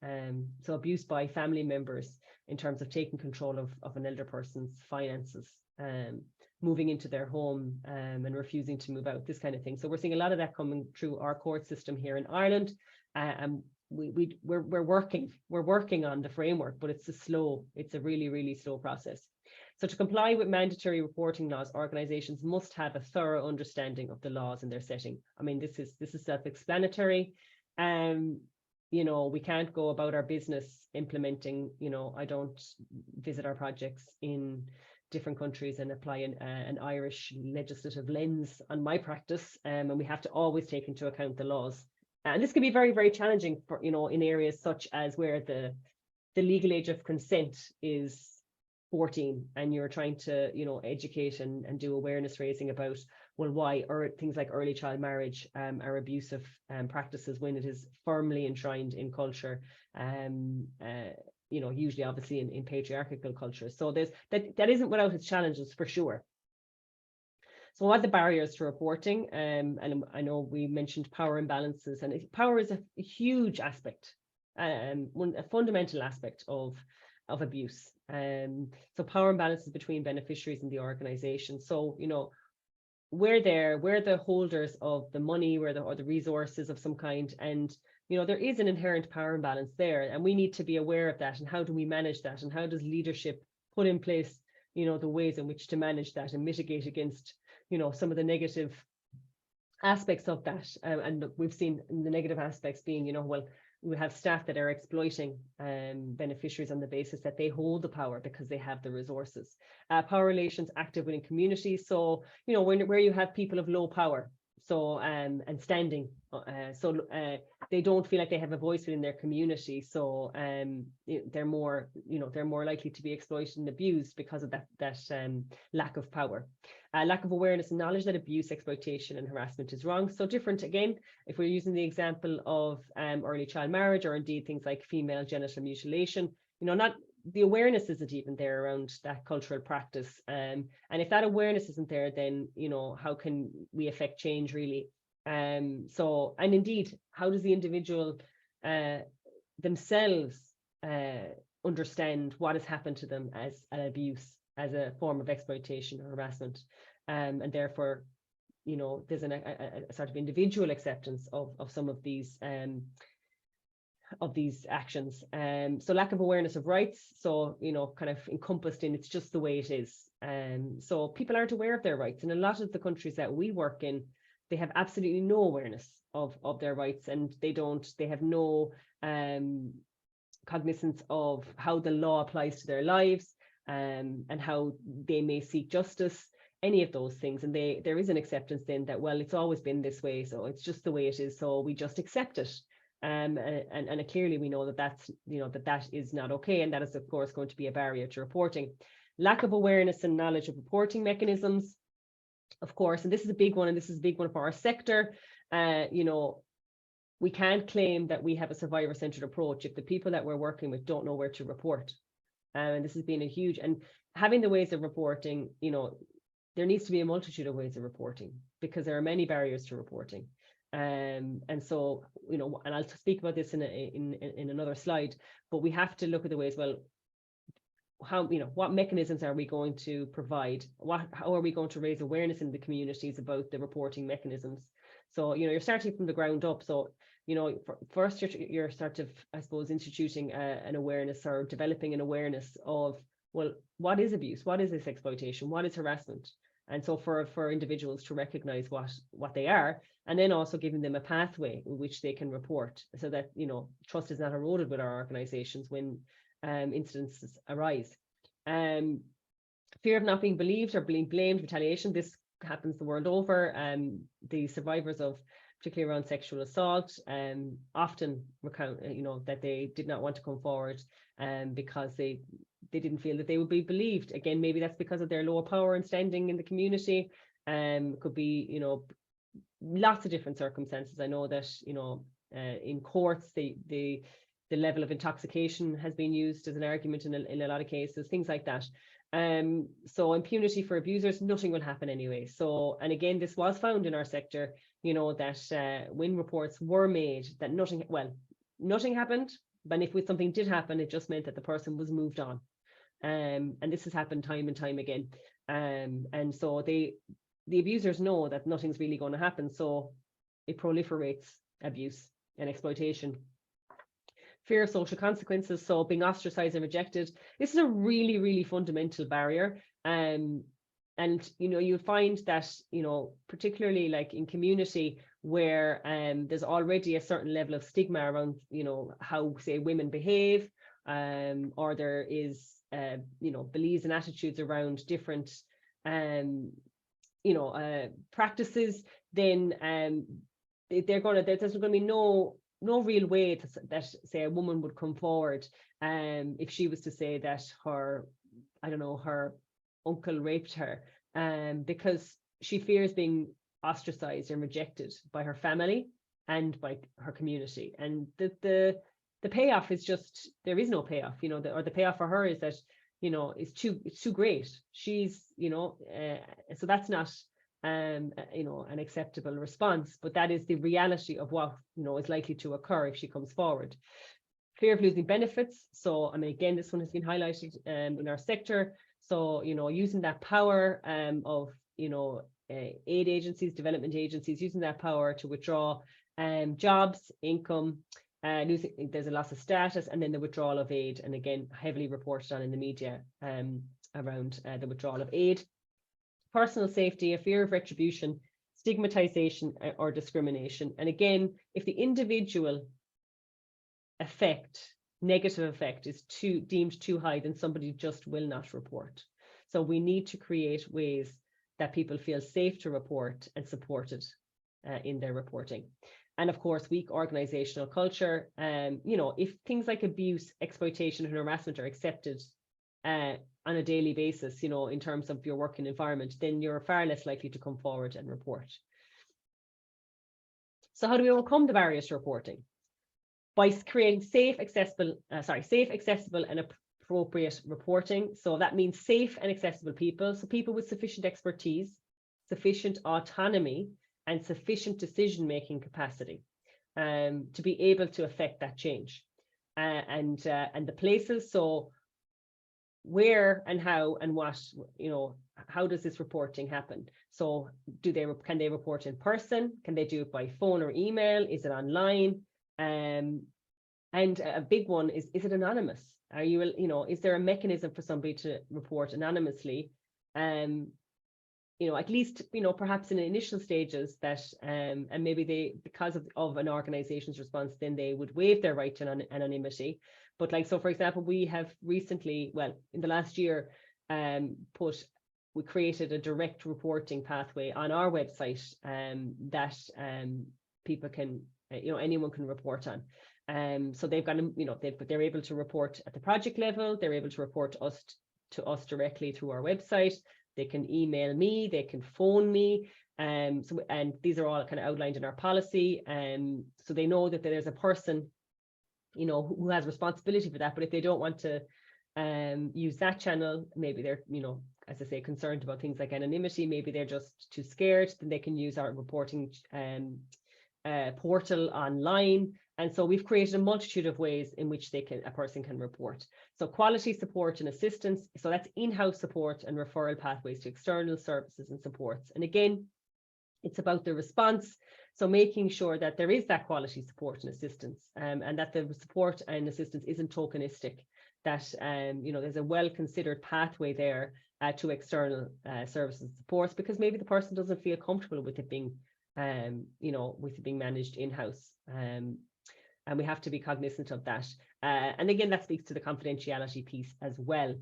so abuse by family members, in terms of taking control of an elder person's finances, moving into their home, and refusing to move out, this kind of thing. So we're seeing a lot of that coming through our court system here in Ireland, and we're working on the framework, but it's a really slow process. So to comply with mandatory reporting laws, organisations must have a thorough understanding of the laws in their setting. I mean, this is self-explanatory. You know, we can't go about our business implementing, you know, I don't visit our projects in different countries and apply an Irish legislative lens on my practice, and we have to always take into account the laws. And this can be very challenging for, you know, in areas such as where the legal age of consent is 14, and you're trying to, you know, educate and do awareness raising about, well, why things like early child marriage are abusive practices when it is firmly enshrined in culture, you know, usually obviously in patriarchal cultures. So that isn't without its challenges, for sure. So what are the barriers to reporting? And I know we mentioned power imbalances, and power is a huge aspect, a fundamental aspect of abuse. So power imbalances between beneficiaries in the organization. So, you know, we're the holders of the money, or the resources of some kind, and, you know, there is an inherent power imbalance there, and we need to be aware of that. And how do we manage that? And how does leadership put in place, you know, the ways in which to manage that and mitigate against, you know, some of the negative aspects of that? And we've seen the negative aspects being, you know, well, we have staff that are exploiting beneficiaries on the basis that they hold the power because they have the resources. Power relations active within communities. So, you know, where you have people of low power, so and standing, they don't feel like they have a voice within their community. So they're more likely to be exploited and abused because of that lack of power. Lack of awareness and knowledge that abuse, exploitation and harassment is wrong. So different again, if we're using the example of early child marriage, or indeed things like female genital mutilation, you know, not the awareness isn't even there around that cultural practice. And if that awareness isn't there, then, you know, how can we affect change really? So, and indeed, how does the individual themselves understand what has happened to them as an abuse, as a form of exploitation or harassment? And therefore, you know, there's a sort of individual acceptance of some of these actions. So lack of awareness of rights. So, you know, kind of encompassed in it's just the way it is. So people aren't aware of their rights. In a lot of the countries that we work in, they have absolutely no awareness of their rights, and they have no cognizance of how the law applies to their lives, and how they may seek justice, any of those things. And there is an acceptance then that, well, it's always been this way, so it's just the way it is, so we just accept it. And clearly we know that that's, you know, that is not okay, and that is of course going to be a barrier to reporting. Lack of awareness and knowledge of reporting mechanisms, of course, and this is a big one, and this is a big one for our sector. You know, we can't claim that we have a survivor-centered approach if the people that we're working with don't know where to report. And this has been a huge, and having the ways of reporting, you know, there needs to be a multitude of ways of reporting, because there are many barriers to reporting. And so, you know, and I'll speak about this in another slide, but we have to look at the ways, well, how, you know, what mechanisms are we going to provide? How are we going to raise awareness in the communities about the reporting mechanisms? So, you know, you're starting from the ground up. So, you know, first you're sort of, I suppose, instituting an awareness, or developing an awareness of, well, what is abuse? What is this exploitation? What is harassment? And so for individuals to recognize what they are, and then also giving them a pathway in which they can report, so that, you know, trust is not eroded with our organizations when incidences arise. Fear of not being believed or being blamed, retaliation, this happens the world over. The survivors of, particularly around sexual assault, often recount, you know, that they did not want to come forward because they didn't feel that they would be believed. Again, maybe that's because of their lower power and standing in the community. Could be, you know, lots of different circumstances. I know that, you know, in courts, the level of intoxication has been used as an argument in a lot of cases, things like that. So impunity for abusers, nothing will happen anyway. So, and again, this was found in our sector, you know, that when reports were made that nothing happened, But if something did happen, it just meant that the person was moved on. And this has happened time and time again. And so the abusers know that nothing's really going to happen. So it proliferates abuse and exploitation. Fear of social consequences, so being ostracized and rejected. This is a really, really fundamental barrier. And you find that, particularly like in community where there's already a certain level of stigma around, how, say, women behave, or there is, beliefs and attitudes around different, practices, then there's going to be no real way that, say, a woman would come forward if she was to say that her uncle raped her, because she fears being ostracized and rejected by her family and by her community. And the payoff is just, there is no payoff, or the payoff for her is that, it's too great. She's, so that's not an acceptable response, but that is the reality of what, is likely to occur if she comes forward. Fear of losing benefits. So, again, this one has been highlighted in our sector. So, using that power of, aid agencies, development agencies, using that power to withdraw jobs, income, there's a loss of status, and then the withdrawal of aid. And again, heavily reported on in the media around the withdrawal of aid. Personal safety, a fear of retribution, stigmatization or discrimination. And again, if the individual negative effect is deemed too high, then somebody just will not report. So we need to create ways that people feel safe to report and supported in their reporting. And of course, weak organizational culture. If things like abuse, exploitation, and harassment are accepted on a daily basis, in terms of your working environment, then you're far less likely to come forward and report. So how do we overcome the barriers to reporting? By creating safe, accessible, and appropriate reporting. So that means safe and accessible people. So people with sufficient expertise, sufficient autonomy, and sufficient decision-making capacity to be able to affect that change. And the places, so where and how and what, how does this reporting happen? So can they report in person? Can they do it by phone or email? Is it online? And a big one is it anonymous? Are you, is there a mechanism for somebody to report anonymously? At least, perhaps in initial stages that, and maybe because of an organization's response, then they would waive their right to anonymity. But so for example, we have recently, in the last year, we created a direct reporting pathway on our website that people can, anyone can report on. So they've got, they're able to report at the project level. They're able to report to us directly through our website. They can email me, they can phone me. And these are all kind of outlined in our policy. So they know that there's a person, who has responsibility for that. But if they don't want to use that channel, maybe they're, as I say, concerned about things like anonymity, maybe they're just too scared, then they can use our reporting portal online. And so we've created a multitude of ways in which a person can report. So quality support and assistance. So that's in-house support and referral pathways to external services and supports. And again, it's about the response. So making sure that there is that quality support and assistance, and that the support and assistance isn't tokenistic, that there's a well-considered pathway there to external services and supports, because maybe the person doesn't feel comfortable with it being managed in-house. And we have to be cognizant of that. And again, that speaks to the confidentiality piece as well.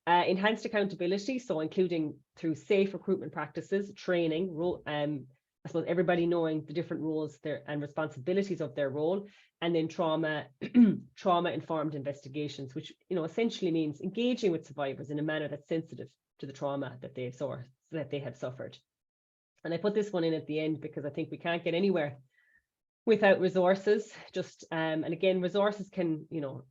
Enhanced accountability, so including through safe recruitment practices, training, I suppose everybody knowing the different roles and responsibilities of their role, and then trauma-informed investigations, which essentially means engaging with survivors in a manner that's sensitive to the trauma that they have suffered. And I put this one in at the end because I think we can't get anywhere without resources. And again, resources can,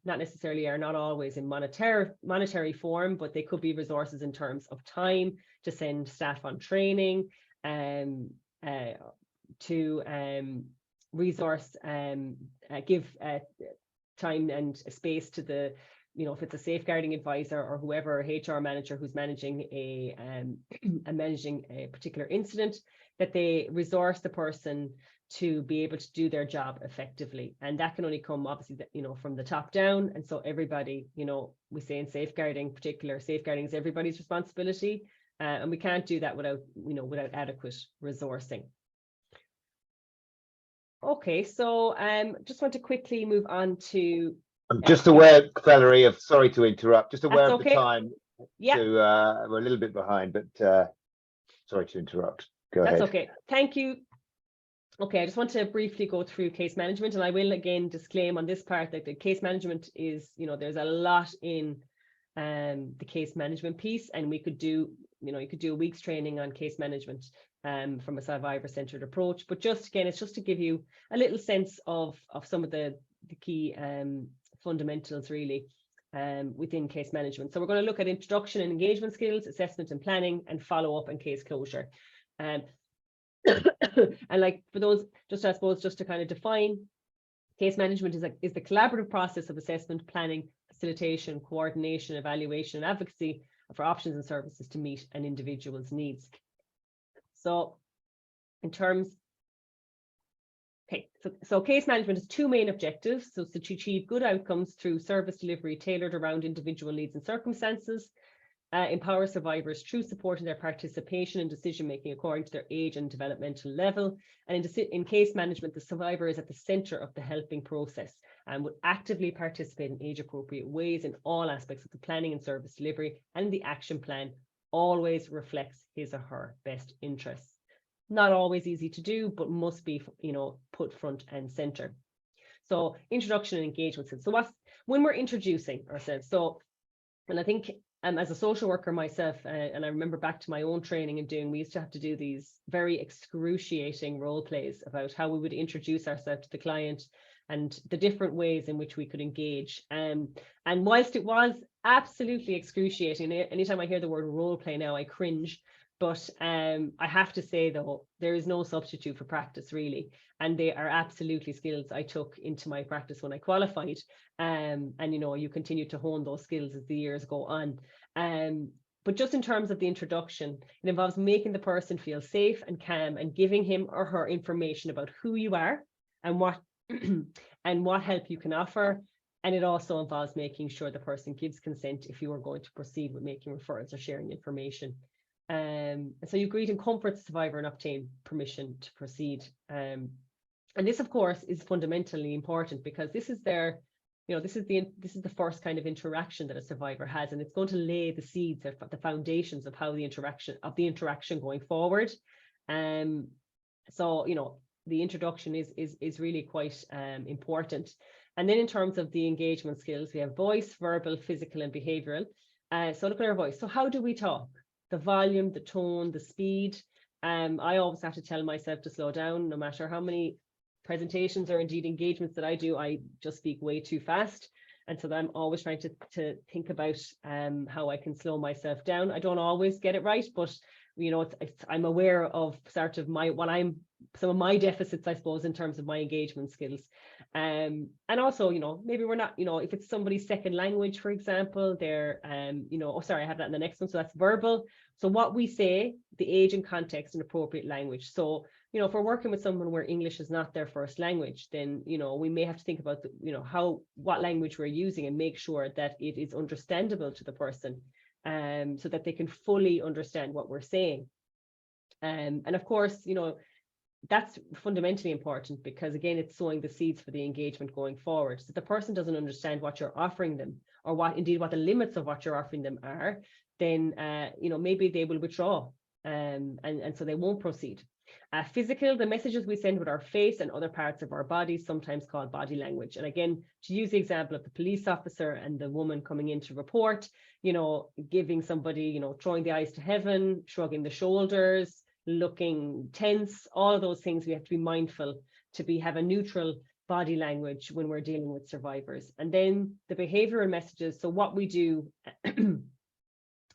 not necessarily, are not always in monetary form, but they could be resources in terms of time to send staff on training, to resource, give time and space to the, if it's a safeguarding advisor or whoever, HR manager who's managing a particular incident, that they resource the person to be able to do their job effectively. And that can only come obviously, from the top down. And so everybody, we say in safeguarding, safeguarding is everybody's responsibility. And we can't do that without adequate resourcing. Okay, so just want to quickly move on to. I'm just aware, Valerie, sorry to interrupt, just aware of okay. the time. Yeah. We're a little bit behind, but sorry to interrupt. Go ahead. That's okay. Thank you. Okay, I just want to briefly go through case management, and I will again disclaim on this part that the case management is, there's a lot in the case management piece, and we could do, you could do a week's training on case management from a survivor-centered approach. But just again, it's just to give you a little sense of some of the key fundamentals really within case management. So we're going to look at introduction and engagement skills, assessment and planning, and follow-up and case closure. And like for those, I suppose, just to kind of define, case management is the collaborative process of assessment, planning, facilitation, coordination, evaluation, and advocacy for options and services to meet an individual's needs. So in terms, so case management has two main objectives. So it's to achieve good outcomes through service delivery tailored around individual needs and circumstances, empower survivors through supporting their participation in decision-making according to their age and developmental level. And in case management, the survivor is at the center of the helping process and would actively participate in age-appropriate ways in all aspects of the planning and service delivery, and the action plan always reflects his or her best interests. Not always easy to do, but must be, put front and center. So introduction and engagement. So when we're introducing ourselves, and I think as a social worker myself, and I remember back to my own training and we used to have to do these very excruciating role plays about how we would introduce ourselves to the client and the different ways in which we could engage. And whilst it was absolutely excruciating, anytime I hear the word role play now, I cringe. But I have to say, though, there is no substitute for practice, really. And they are absolutely skills I took into my practice when I qualified. And, you continue to hone those skills as the years go on. But just in terms of the introduction, it involves making the person feel safe and calm and giving him or her information about who you are and what and what help you can offer. And it also involves making sure the person gives consent if you are going to proceed with making referrals or sharing information. So you greet and comfort the survivor and obtain permission to proceed. And this, of course, is fundamentally important because this is their, this is the first kind of interaction that a survivor has, and it's going to lay the seeds, the foundations of how the interaction going forward. So the introduction is really quite important. And then in terms of the engagement skills, we have voice, verbal, physical, and behavioral. So look at our voice. So how do we talk? The volume, the tone, the speed. I always have to tell myself to slow down, no matter how many presentations or indeed engagements that I do. I just speak way too fast. And so I'm always trying to think about how I can slow myself down. I don't always get it right, but I'm aware of sort of some of my deficits, I suppose, in terms of my engagement skills. And also, maybe we're not, if it's somebody's second language, for example, they're, oh, sorry, I have that in the next one. So that's verbal. So what we say, the age and context and appropriate language. So, if we're working with someone where English is not their first language, then, we may have to think about, what language we're using and make sure that it is understandable to the person, so that they can fully understand what we're saying. And of course, that's fundamentally important because, again, it's sowing the seeds for the engagement going forward. So the person doesn't understand what you're offering them or what the limits of what you're offering them are, then, maybe they will withdraw and so they won't proceed. Physical, the messages we send with our face and other parts of our body, sometimes called body language. And again, to use the example of the police officer and the woman coming in to report, giving somebody, throwing the eyes to heaven, shrugging the shoulders, looking tense, all of those things we have to be mindful to have a neutral body language when we're dealing with survivors. And then the behavioral messages, so what we do, and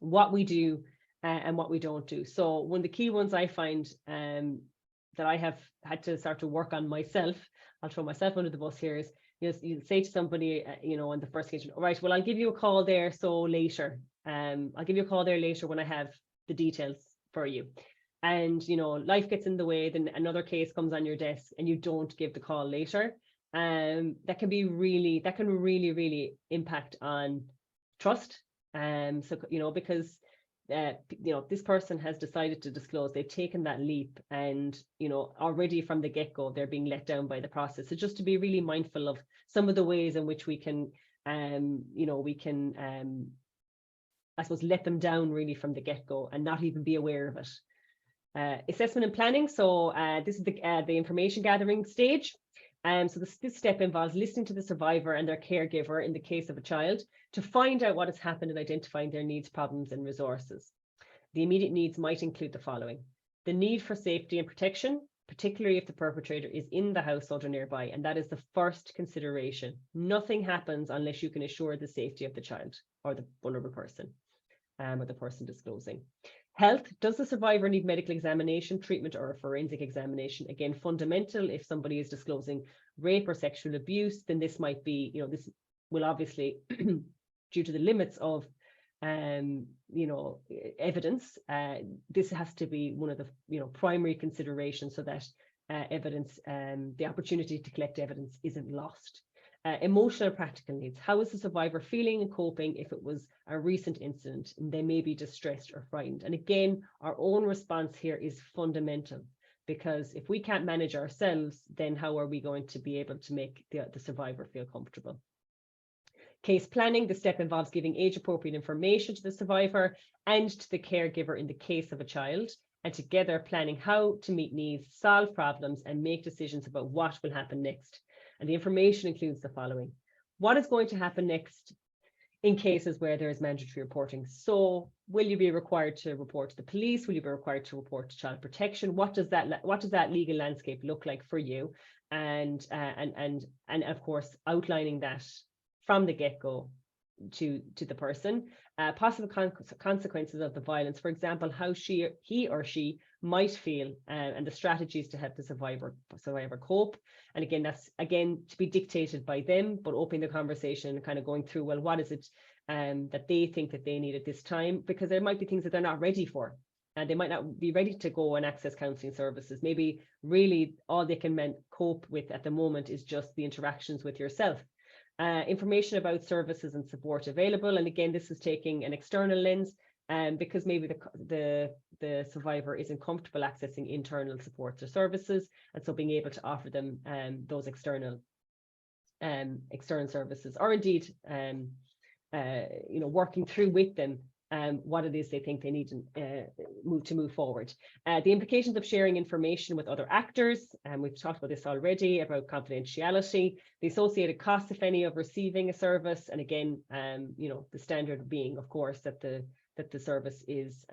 what we don't do. So one of the key ones I find that I have had to start to work on myself, I'll throw myself under the bus here, is you'll say to somebody, on the first occasion, all right, well, I'll give you a call there. So later, I'll give you a call there later when I have the details for you. And, life gets in the way, then another case comes on your desk and you don't give the call later. That can really, really impact on trust. So, because this person has decided to disclose, they've taken that leap, and already from the get-go they're being let down by the process. So just to be really mindful of some of the ways in which we can I suppose let them down really from the get-go and not even be aware of it. Assessment and planning. So this is the information gathering stage. So this step involves listening to the survivor and their caregiver in the case of a child to find out what has happened and identifying their needs, problems, and resources. The immediate needs might include the following: the need for safety and protection, particularly if the perpetrator is in the household or nearby, and that is the first consideration. Nothing happens unless you can assure the safety of the child or the vulnerable person, or the person disclosing. Health. Does the survivor need medical examination, treatment, or a forensic examination? Again, fundamental. If somebody is disclosing rape or sexual abuse, then this might be, this will obviously, due to the limits of, evidence, this has to be one of the, primary considerations, so that evidence, the opportunity to collect evidence isn't lost. Emotional and practical needs. How is the survivor feeling and coping if it was a recent incident and they may be distressed or frightened? And again, our own response here is fundamental, because if we can't manage ourselves, then how are we going to be able to make the survivor feel comfortable? Case planning. The step involves giving age-appropriate information to the survivor and to the caregiver in the case of a child, and together planning how to meet needs, solve problems, and make decisions about what will happen next. And the information includes the following: what is going to happen next in cases where there is mandatory reporting? So will you be required to report to the police? Will you be required to report to child protection? What does that legal landscape look like for you? And of course, outlining that from the get-go to the person. Possible consequences of the violence, for example, how he or she might feel, and the strategies to help the survivor cope. And again, that's to be dictated by them, but opening the conversation and kind of going through, well, what is it that they think that they need at this time? Because there might be things that they're not ready for, and they might not be ready to go and access counselling services. Maybe really all they can cope with at the moment is just the interactions with yourself. Information about services and support available. And again, this is taking an external lens, because maybe the survivor isn't comfortable accessing internal supports or services, and so being able to offer them those external services, or indeed working through with them what it is they think they need to move forward. The implications of sharing information with other actors, and we've talked about this already, about confidentiality, the associated costs, if any, of receiving a service, and again, the standard being, of course, that the service is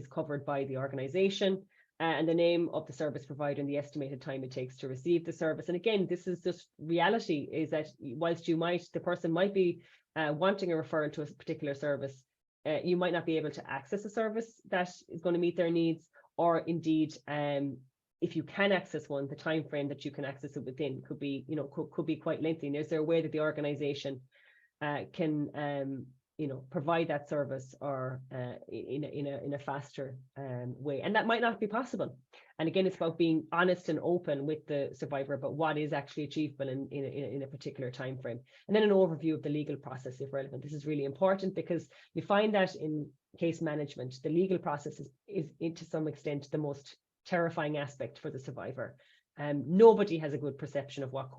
covered by the organisation, and the name of the service provider and the estimated time it takes to receive the service. And again, this is just reality, is that whilst the person might be wanting a referral to a particular service, you might not be able to access a service that is going to meet their needs, or indeed, if you can access one, the time frame that you can access it within could be quite lengthy. And is there a way that the organisation can provide that service, or in a faster way? And that might not be possible. And again, it's about being honest and open with the survivor about what is actually achievable in a particular time frame. And then an overview of the legal process, if relevant. This is really important, because you find that in case management, the legal process is to some extent the most terrifying aspect for the survivor. Nobody has a good perception of what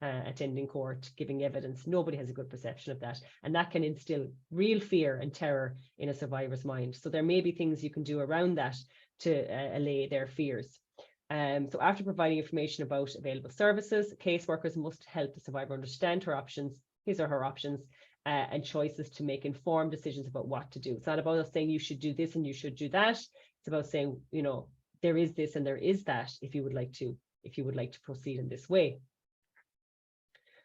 attending court, giving evidence. Nobody has a good perception of that, and that can instill real fear and terror in a survivor's mind. So there may be things you can do around that to allay their fears. So after providing information about available services, caseworkers must help the survivor understand his or her options, and choices, to make informed decisions about what to do. It's not about us saying you should do this and you should do that. It's about saying, there is this and there is that, if you would like to proceed in this way.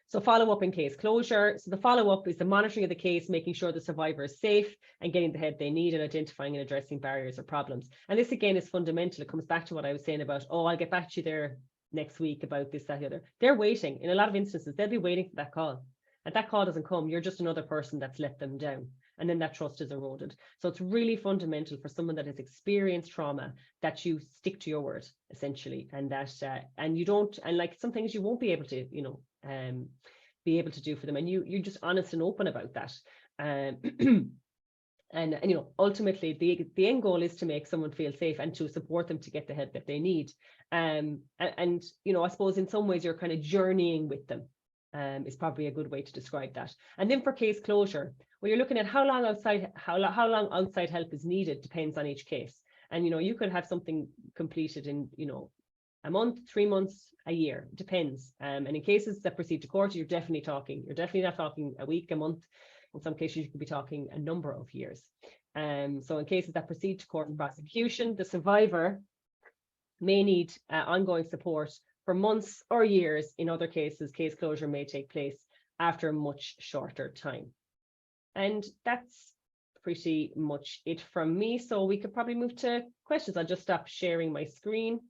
So follow-up and case closure. So the follow-up is the monitoring of the case, making sure the survivor is safe and getting the help they need, and identifying and addressing barriers or problems. And this again is fundamental. It comes back to what I was saying about, I'll get back to you there next week about this, that, the other. They're waiting. In a lot of instances, they'll be waiting for that call. And that call doesn't come, you're just another person that's let them down. And then that trust is eroded. So it's really fundamental for someone that has experienced trauma that you stick to your word, essentially, and that and you don't, and like some things you won't be able to, you know, be able to do for them, and you're just honest and open about that. And you know, ultimately the end goal is to make someone feel safe and to support them to get the help that they need. And you know, I suppose in some ways you're kind of journeying with them. Is probably a good way to describe that. And then for case closure, well, you're looking at how long outside help is needed, depends on each case. And you know, you could have something completed in, you know, a month, 3 months, a year, depends. And in cases that proceed to court, you're definitely not talking a week, a month. In some cases, you could be talking a number of years. So in cases that proceed to court and prosecution, the survivor may need ongoing support for months or years. In other cases, case closure may take place after a much shorter time. And that's pretty much it from me. So we could probably move to questions. I'll just stop sharing my screen.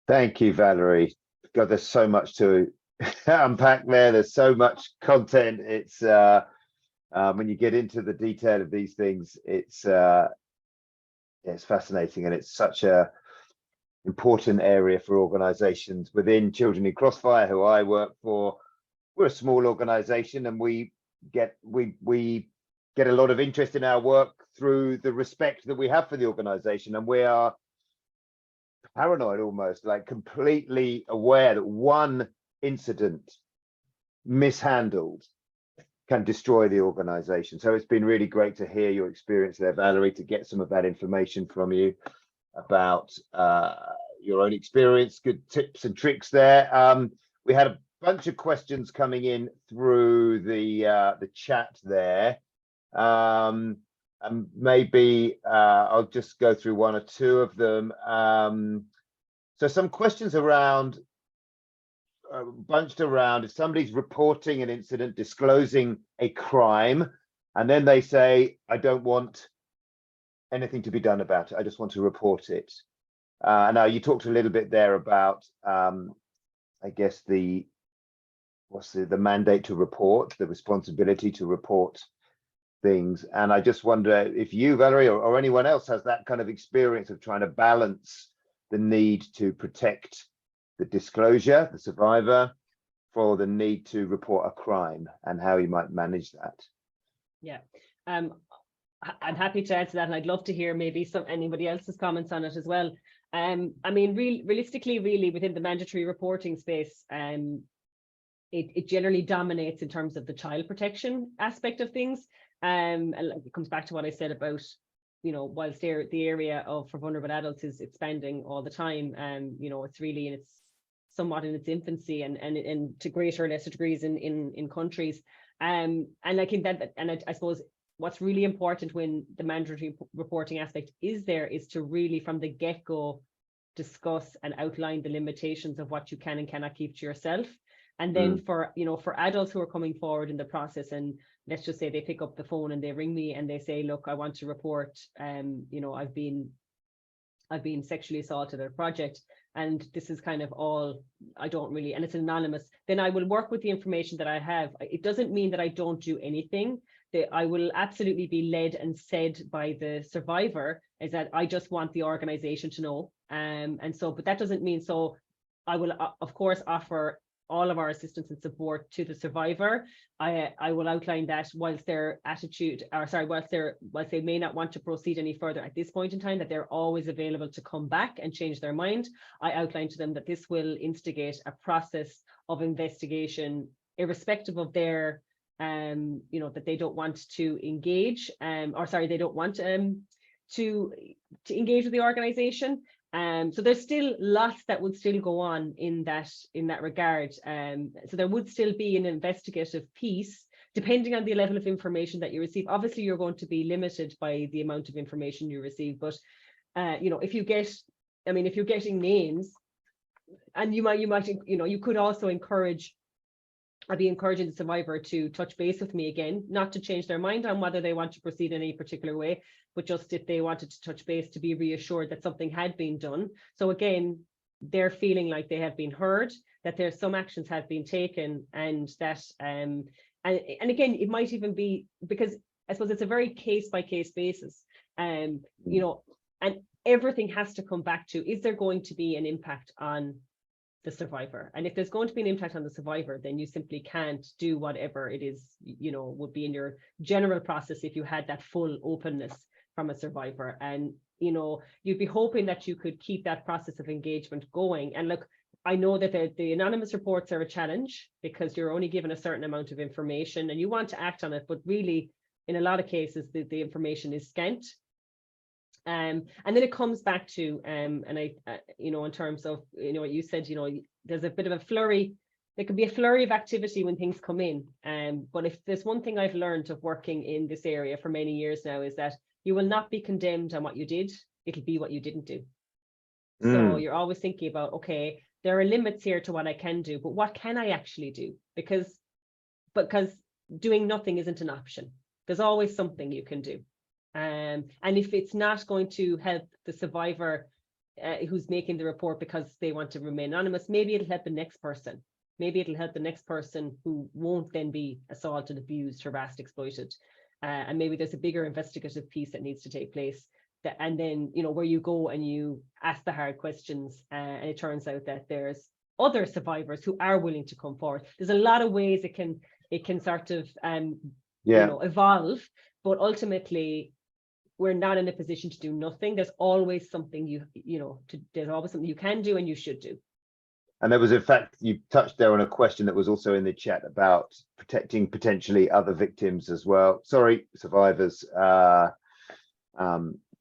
Thank you, Valerie. God, there's so much to unpack there. There's so much content. It's when you get into the detail of these things, it's fascinating, and it's such a important area for organizations within Children in Crossfire, who I work for. We're a small organization, and we get a lot of interest in our work through the respect that we have for the organization, and we are paranoid, almost like completely aware that one incident mishandled can destroy the organization. So it's been really great to hear your experience there, Valerie, to get some of that information from you about your own experience, good tips and tricks there. We had a bunch of questions coming in through the chat there. And maybe I'll just go through one or two of them. So some questions around, bunched around, if somebody's reporting an incident, disclosing a crime, and then they say, I don't want anything to be done about it, I just want to report it. Now you talked a little bit there about, I guess the mandate to report, the responsibility to report things. And I just wonder if you, Valerie, or anyone else has that kind of experience of trying to balance the need to protect the disclosure, the survivor, for the need to report a crime, and how you might manage that. Yeah, I'm happy to answer that, and I'd love to hear maybe anybody else's comments on it as well. I mean, realistically, really within the mandatory reporting space, it generally dominates in terms of the child protection aspect of things. And it comes back to what I said about, you know, whilst the area for vulnerable adults is expanding all the time, you know, it's really somewhat in its infancy, and to greater or lesser degrees in countries. And I think I suppose what's really important when the mandatory reporting aspect is to really from the get-go discuss and outline the limitations of what you can and cannot keep to yourself. And then for adults who are coming forward in the process, and let's just say they pick up the phone and they ring me and they say, look, I want to report, you know, I've been sexually assaulted at a project, and this is kind of all, I don't really, and it's anonymous, then I will work with the information that I have. It doesn't mean that I don't do anything. I will absolutely be led and said by the survivor is that I just want the organization to know. And so, but that doesn't mean, so I will of course offer all of our assistance and support to the survivor. I will outline that whilst they may not want to proceed any further at this point in time, that they're always available to come back and change their mind. I outline to them that this will instigate a process of investigation, irrespective of their, you know, that they don't want to engage, they don't want to engage with the organization. So there's still lots that would still go on in that regard. So there would still be an investigative piece, depending on the level of information that you receive. Obviously, you're going to be limited by the amount of information you receive, but you know, if you're getting names, and you might, you know, you could also encourage I'd be encouraging the survivor to touch base with me again, not to change their mind on whether they want to proceed in any particular way, but just if they wanted to touch base, to be reassured that something had been done. So again, they're feeling like they have been heard, that there's some actions have been taken, and that and again, it might even be because I suppose it's a very case by case basis, you know, and everything has to come back to, is there going to be an impact on the survivor? And if there's going to be an impact on the survivor, then you simply can't do whatever it is, you know, would be in your general process if you had that full openness from a survivor. And, you know, you'd be hoping that you could keep that process of engagement going. And look, I know that the anonymous reports are a challenge because you're only given a certain amount of information and you want to act on it, but really, in a lot of cases, the information is scant. And then it comes back to, and I, you know, in terms of, you know, what you said, you know, there's a bit of a flurry. There could be a flurry of activity when things come in. But if there's one thing I've learned of working in this area for many years now, is that you will not be condemned on what you did. It'll be what you didn't do. So you're always thinking about, okay, there are limits here to what I can do, but what can I actually do? Because doing nothing isn't an option. There's always something you can do. And if it's not going to help the survivor who's making the report because they want to remain anonymous, maybe it'll help the next person. Maybe it'll help the next person who won't then be assaulted, abused, harassed, exploited. And maybe there's a bigger investigative piece that needs to take place. And then, you know, where you go and you ask the hard questions, and it turns out that there's other survivors who are willing to come forward. There's a lot of ways it can sort of you know, evolve, but ultimately we're not in a position to do nothing. There's always something there's always something you can do and you should do. And there was, in fact, you touched there on a question that was also in the chat about protecting potentially other victims as well. Sorry, survivors,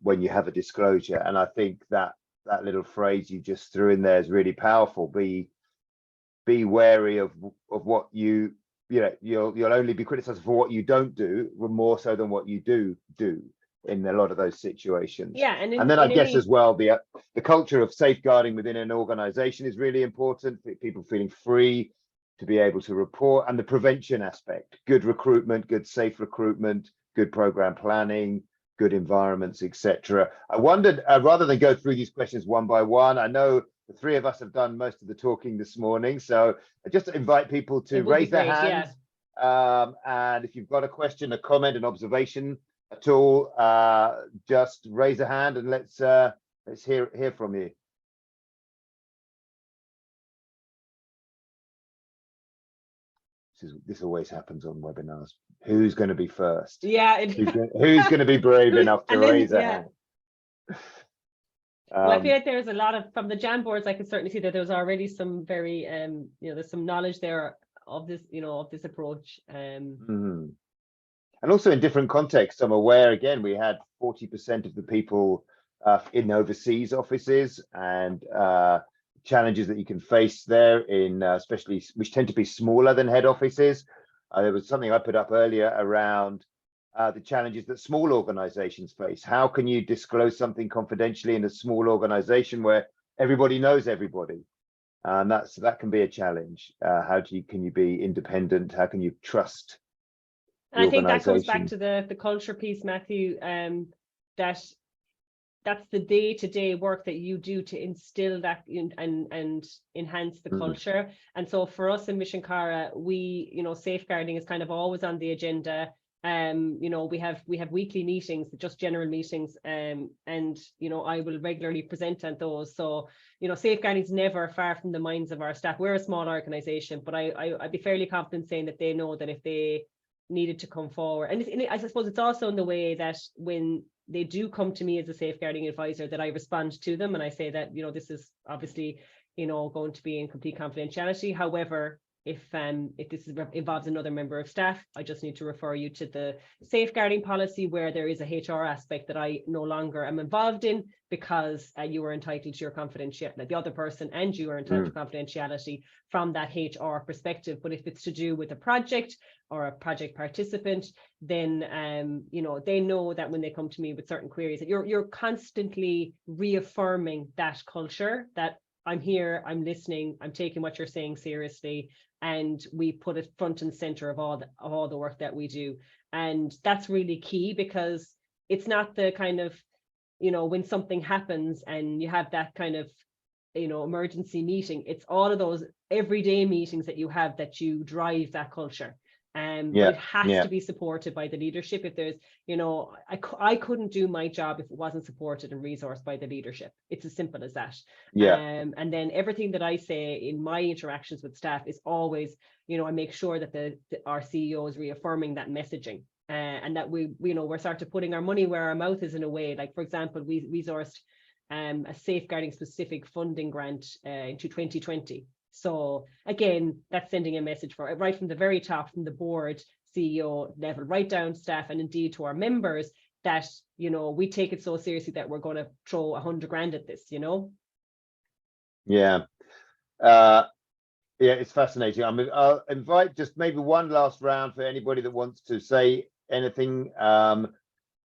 when you have a disclosure. And I think that little phrase you just threw in there is really powerful. Be wary of what you know, you'll only be criticized for what you don't do, more so than what you do in a lot of those situations. Yeah, and then I guess as well, the culture of safeguarding within an organization is really important. People feeling free to be able to report, and the prevention aspect, good recruitment, good safe recruitment, good program planning, good environments, etc. I wondered, rather than go through these questions one by one, I know the three of us have done most of the talking this morning, so I just invite people to raise their hands. Yeah. And if you've got a question, a comment, an observation at all, just raise a hand and let's hear from you. This always happens on webinars. Who's going to be first? Yeah. Who's going to be brave enough to raise a hand? Well, I feel like there's a lot of, from the Jamboards, I could certainly see that there's already some very, you know, there's some knowledge there of this, you know, of this approach. And also in different contexts, I'm aware, again, we had 40% of the people in overseas offices, and challenges that you can face there in especially, which tend to be smaller than head offices. There was something I put up earlier around the challenges that small organizations face. How can you disclose something confidentially in a small organization where everybody knows everybody? And that can be a challenge. Can you be independent? How can you trust? And I think that comes back to the culture piece, Matthew, that's the day-to-day work that you do to instill that and enhance the culture. And so for us in Misean Cara, we, you know, safeguarding is kind of always on the agenda. You know, we have weekly meetings, just general meetings, and you know, I will regularly present at those. So, you know, safeguarding is never far from the minds of our staff. We're a small organization, but I'd be fairly confident saying that they know that if they needed to come forward, and I suppose it's also in the way that when they do come to me as a safeguarding advisor, that I respond to them and I say that, you know, this is obviously, you know, going to be in complete confidentiality. However, if this involves another member of staff, I just need to refer you to the safeguarding policy, where there is a HR aspect that I no longer am involved in, because you are entitled to your confidentiality, the other person and you are entitled to confidentiality from that HR perspective. But if it's to do with a project or a project participant, then you know, they know that when they come to me with certain queries, that you're constantly reaffirming that culture, that I'm here, I'm listening, I'm taking what you're saying seriously. and we put it front and center of all the work that we do. And that's really key, because it's not the kind of, you know, when something happens and you have that kind of, you know, emergency meeting, it's all of those everyday meetings that you have that you drive that culture. But it has to be supported by the leadership. If there's, you know, I couldn't do my job if it wasn't supported and resourced by the leadership. It's as simple as that. And then everything that I say in my interactions with staff is always, you know, I make sure that our CEO is reaffirming that messaging, and that we, you know, we're sort of putting our money where our mouth is in a way. Like, for example, we resourced a safeguarding specific funding grant into 2020. So again, that's sending a message for it right from the very top, from the board, CEO level, right down staff, and indeed to our members, that, you know, we take it so seriously that we're going to throw 100 grand at this, you know. Yeah, it's fascinating. I'll invite just maybe one last round for anybody that wants to say anything.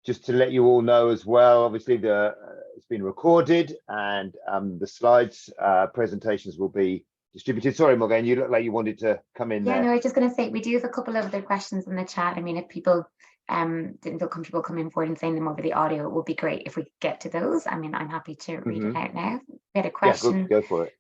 Just to let you all know as well, obviously it's been recorded, and the slides presentations will be distributed. Sorry, Morgan, you look like you wanted to come in there. No, I was just going to say, we do have a couple of other questions in the chat. I mean, if people didn't feel comfortable coming forward and saying them over the audio, it would be great if we could get to those. I mean, I'm happy to read it out now. We had a question. Yeah, go for it.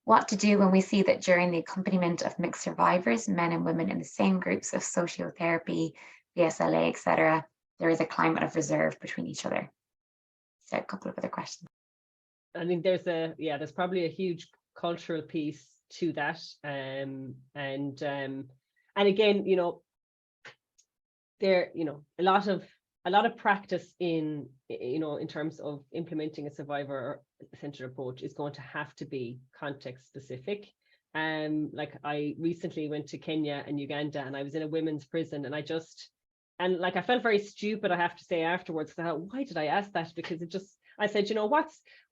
What to do when we see that during the accompaniment of mixed survivors, men and women in the same groups of sociotherapy, VSLA, etc., there is a climate of reserve between each other? So a couple of other questions. I think there's probably a huge cultural piece to that, and again, you know, there, you know, a lot of practice in, you know, in terms of implementing a survivor-centered approach is going to have to be context specific. Like, I recently went to Kenya and Uganda, and I was in a women's prison, and I felt very stupid, I have to say, afterwards. I thought, why did I ask that? Because I said, you know,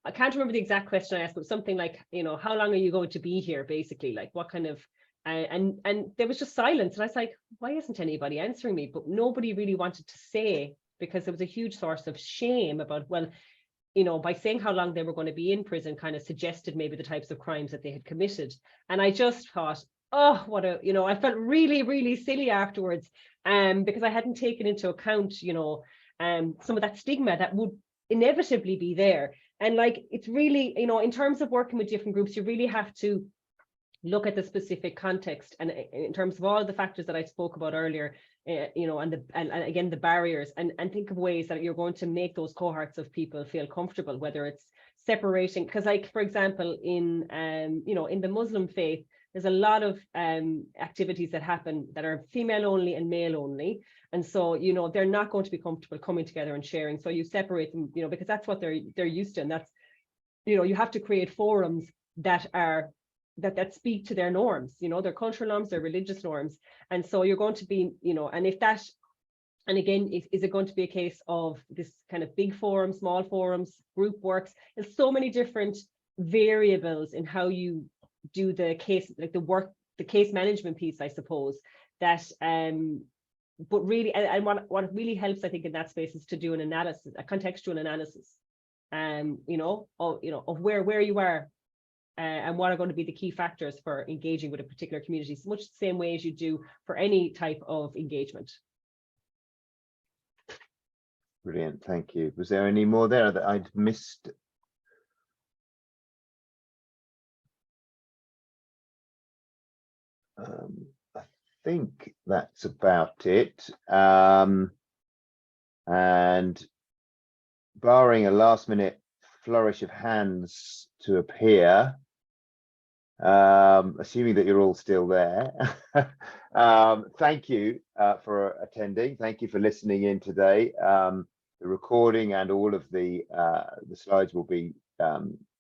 I can't remember the exact question I asked, but something like, you know, how long are you going to be here, basically? Like, what kind of, and there was just silence. And I was like, why isn't anybody answering me? But nobody really wanted to say, because there was a huge source of shame about, well, you know, by saying how long they were going to be in prison kind of suggested maybe the types of crimes that they had committed. And I just thought, oh, you know, I felt really, really silly afterwards, because I hadn't taken into account, you know, some of that stigma that would inevitably be there. And like, it's really, you know, in terms of working with different groups, you really have to look at the specific context, and in terms of all the factors that I spoke about earlier, you know, and again the barriers, and think of ways that you're going to make those cohorts of people feel comfortable, whether it's separating, because, like, for example, in you know, in the Muslim faith, there's a lot of activities that happen that are female only and male only. And so, you know, they're not going to be comfortable coming together and sharing. So you separate them, you know, because that's what they're used to. And that's, you know, you have to create forums that are, that speak to their norms, you know, their cultural norms, their religious norms. And so you're going to be, you know, and if that, and again, is it going to be a case of this kind of big forum, small forums, group works? There's so many different variables in how you do the case, like the case management piece, I suppose, that but really, and what really helps, I think, in that space is to do an analysis, a contextual analysis, you know, of where you are, and what are going to be the key factors for engaging with a particular community, so much the same way as you do for any type of engagement. Brilliant, thank you. Was there any more there that I'd missed? I think that's about it. And barring a last minute flourish of hands to appear, assuming that you're all still there, thank you for attending. Thank you for listening in today. The recording and all of the slides will be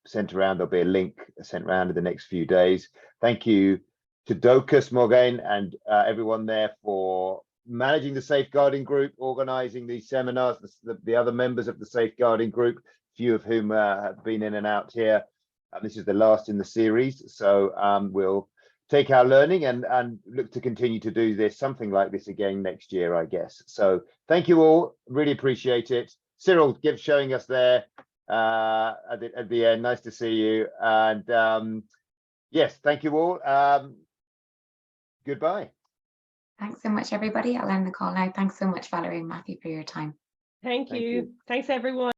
sent around. There'll be a link sent around in the next few days. Thank you to Dóchas, Morgan, and everyone there for managing the safeguarding group, organizing these seminars, the other members of the safeguarding group, few of whom have been in and out here. This is the last in the series, so we'll take our learning and look to continue to do this, something like this again next year, I guess. So thank you all, really appreciate it. Cyril, showing us there at the end. Nice to see you. And yes, thank you all. goodbye. Thanks so much, everybody. I'll end the call now. Thanks so much, Valerie and Matthew, for your time. Thank Thank you. you. Thanks, everyone.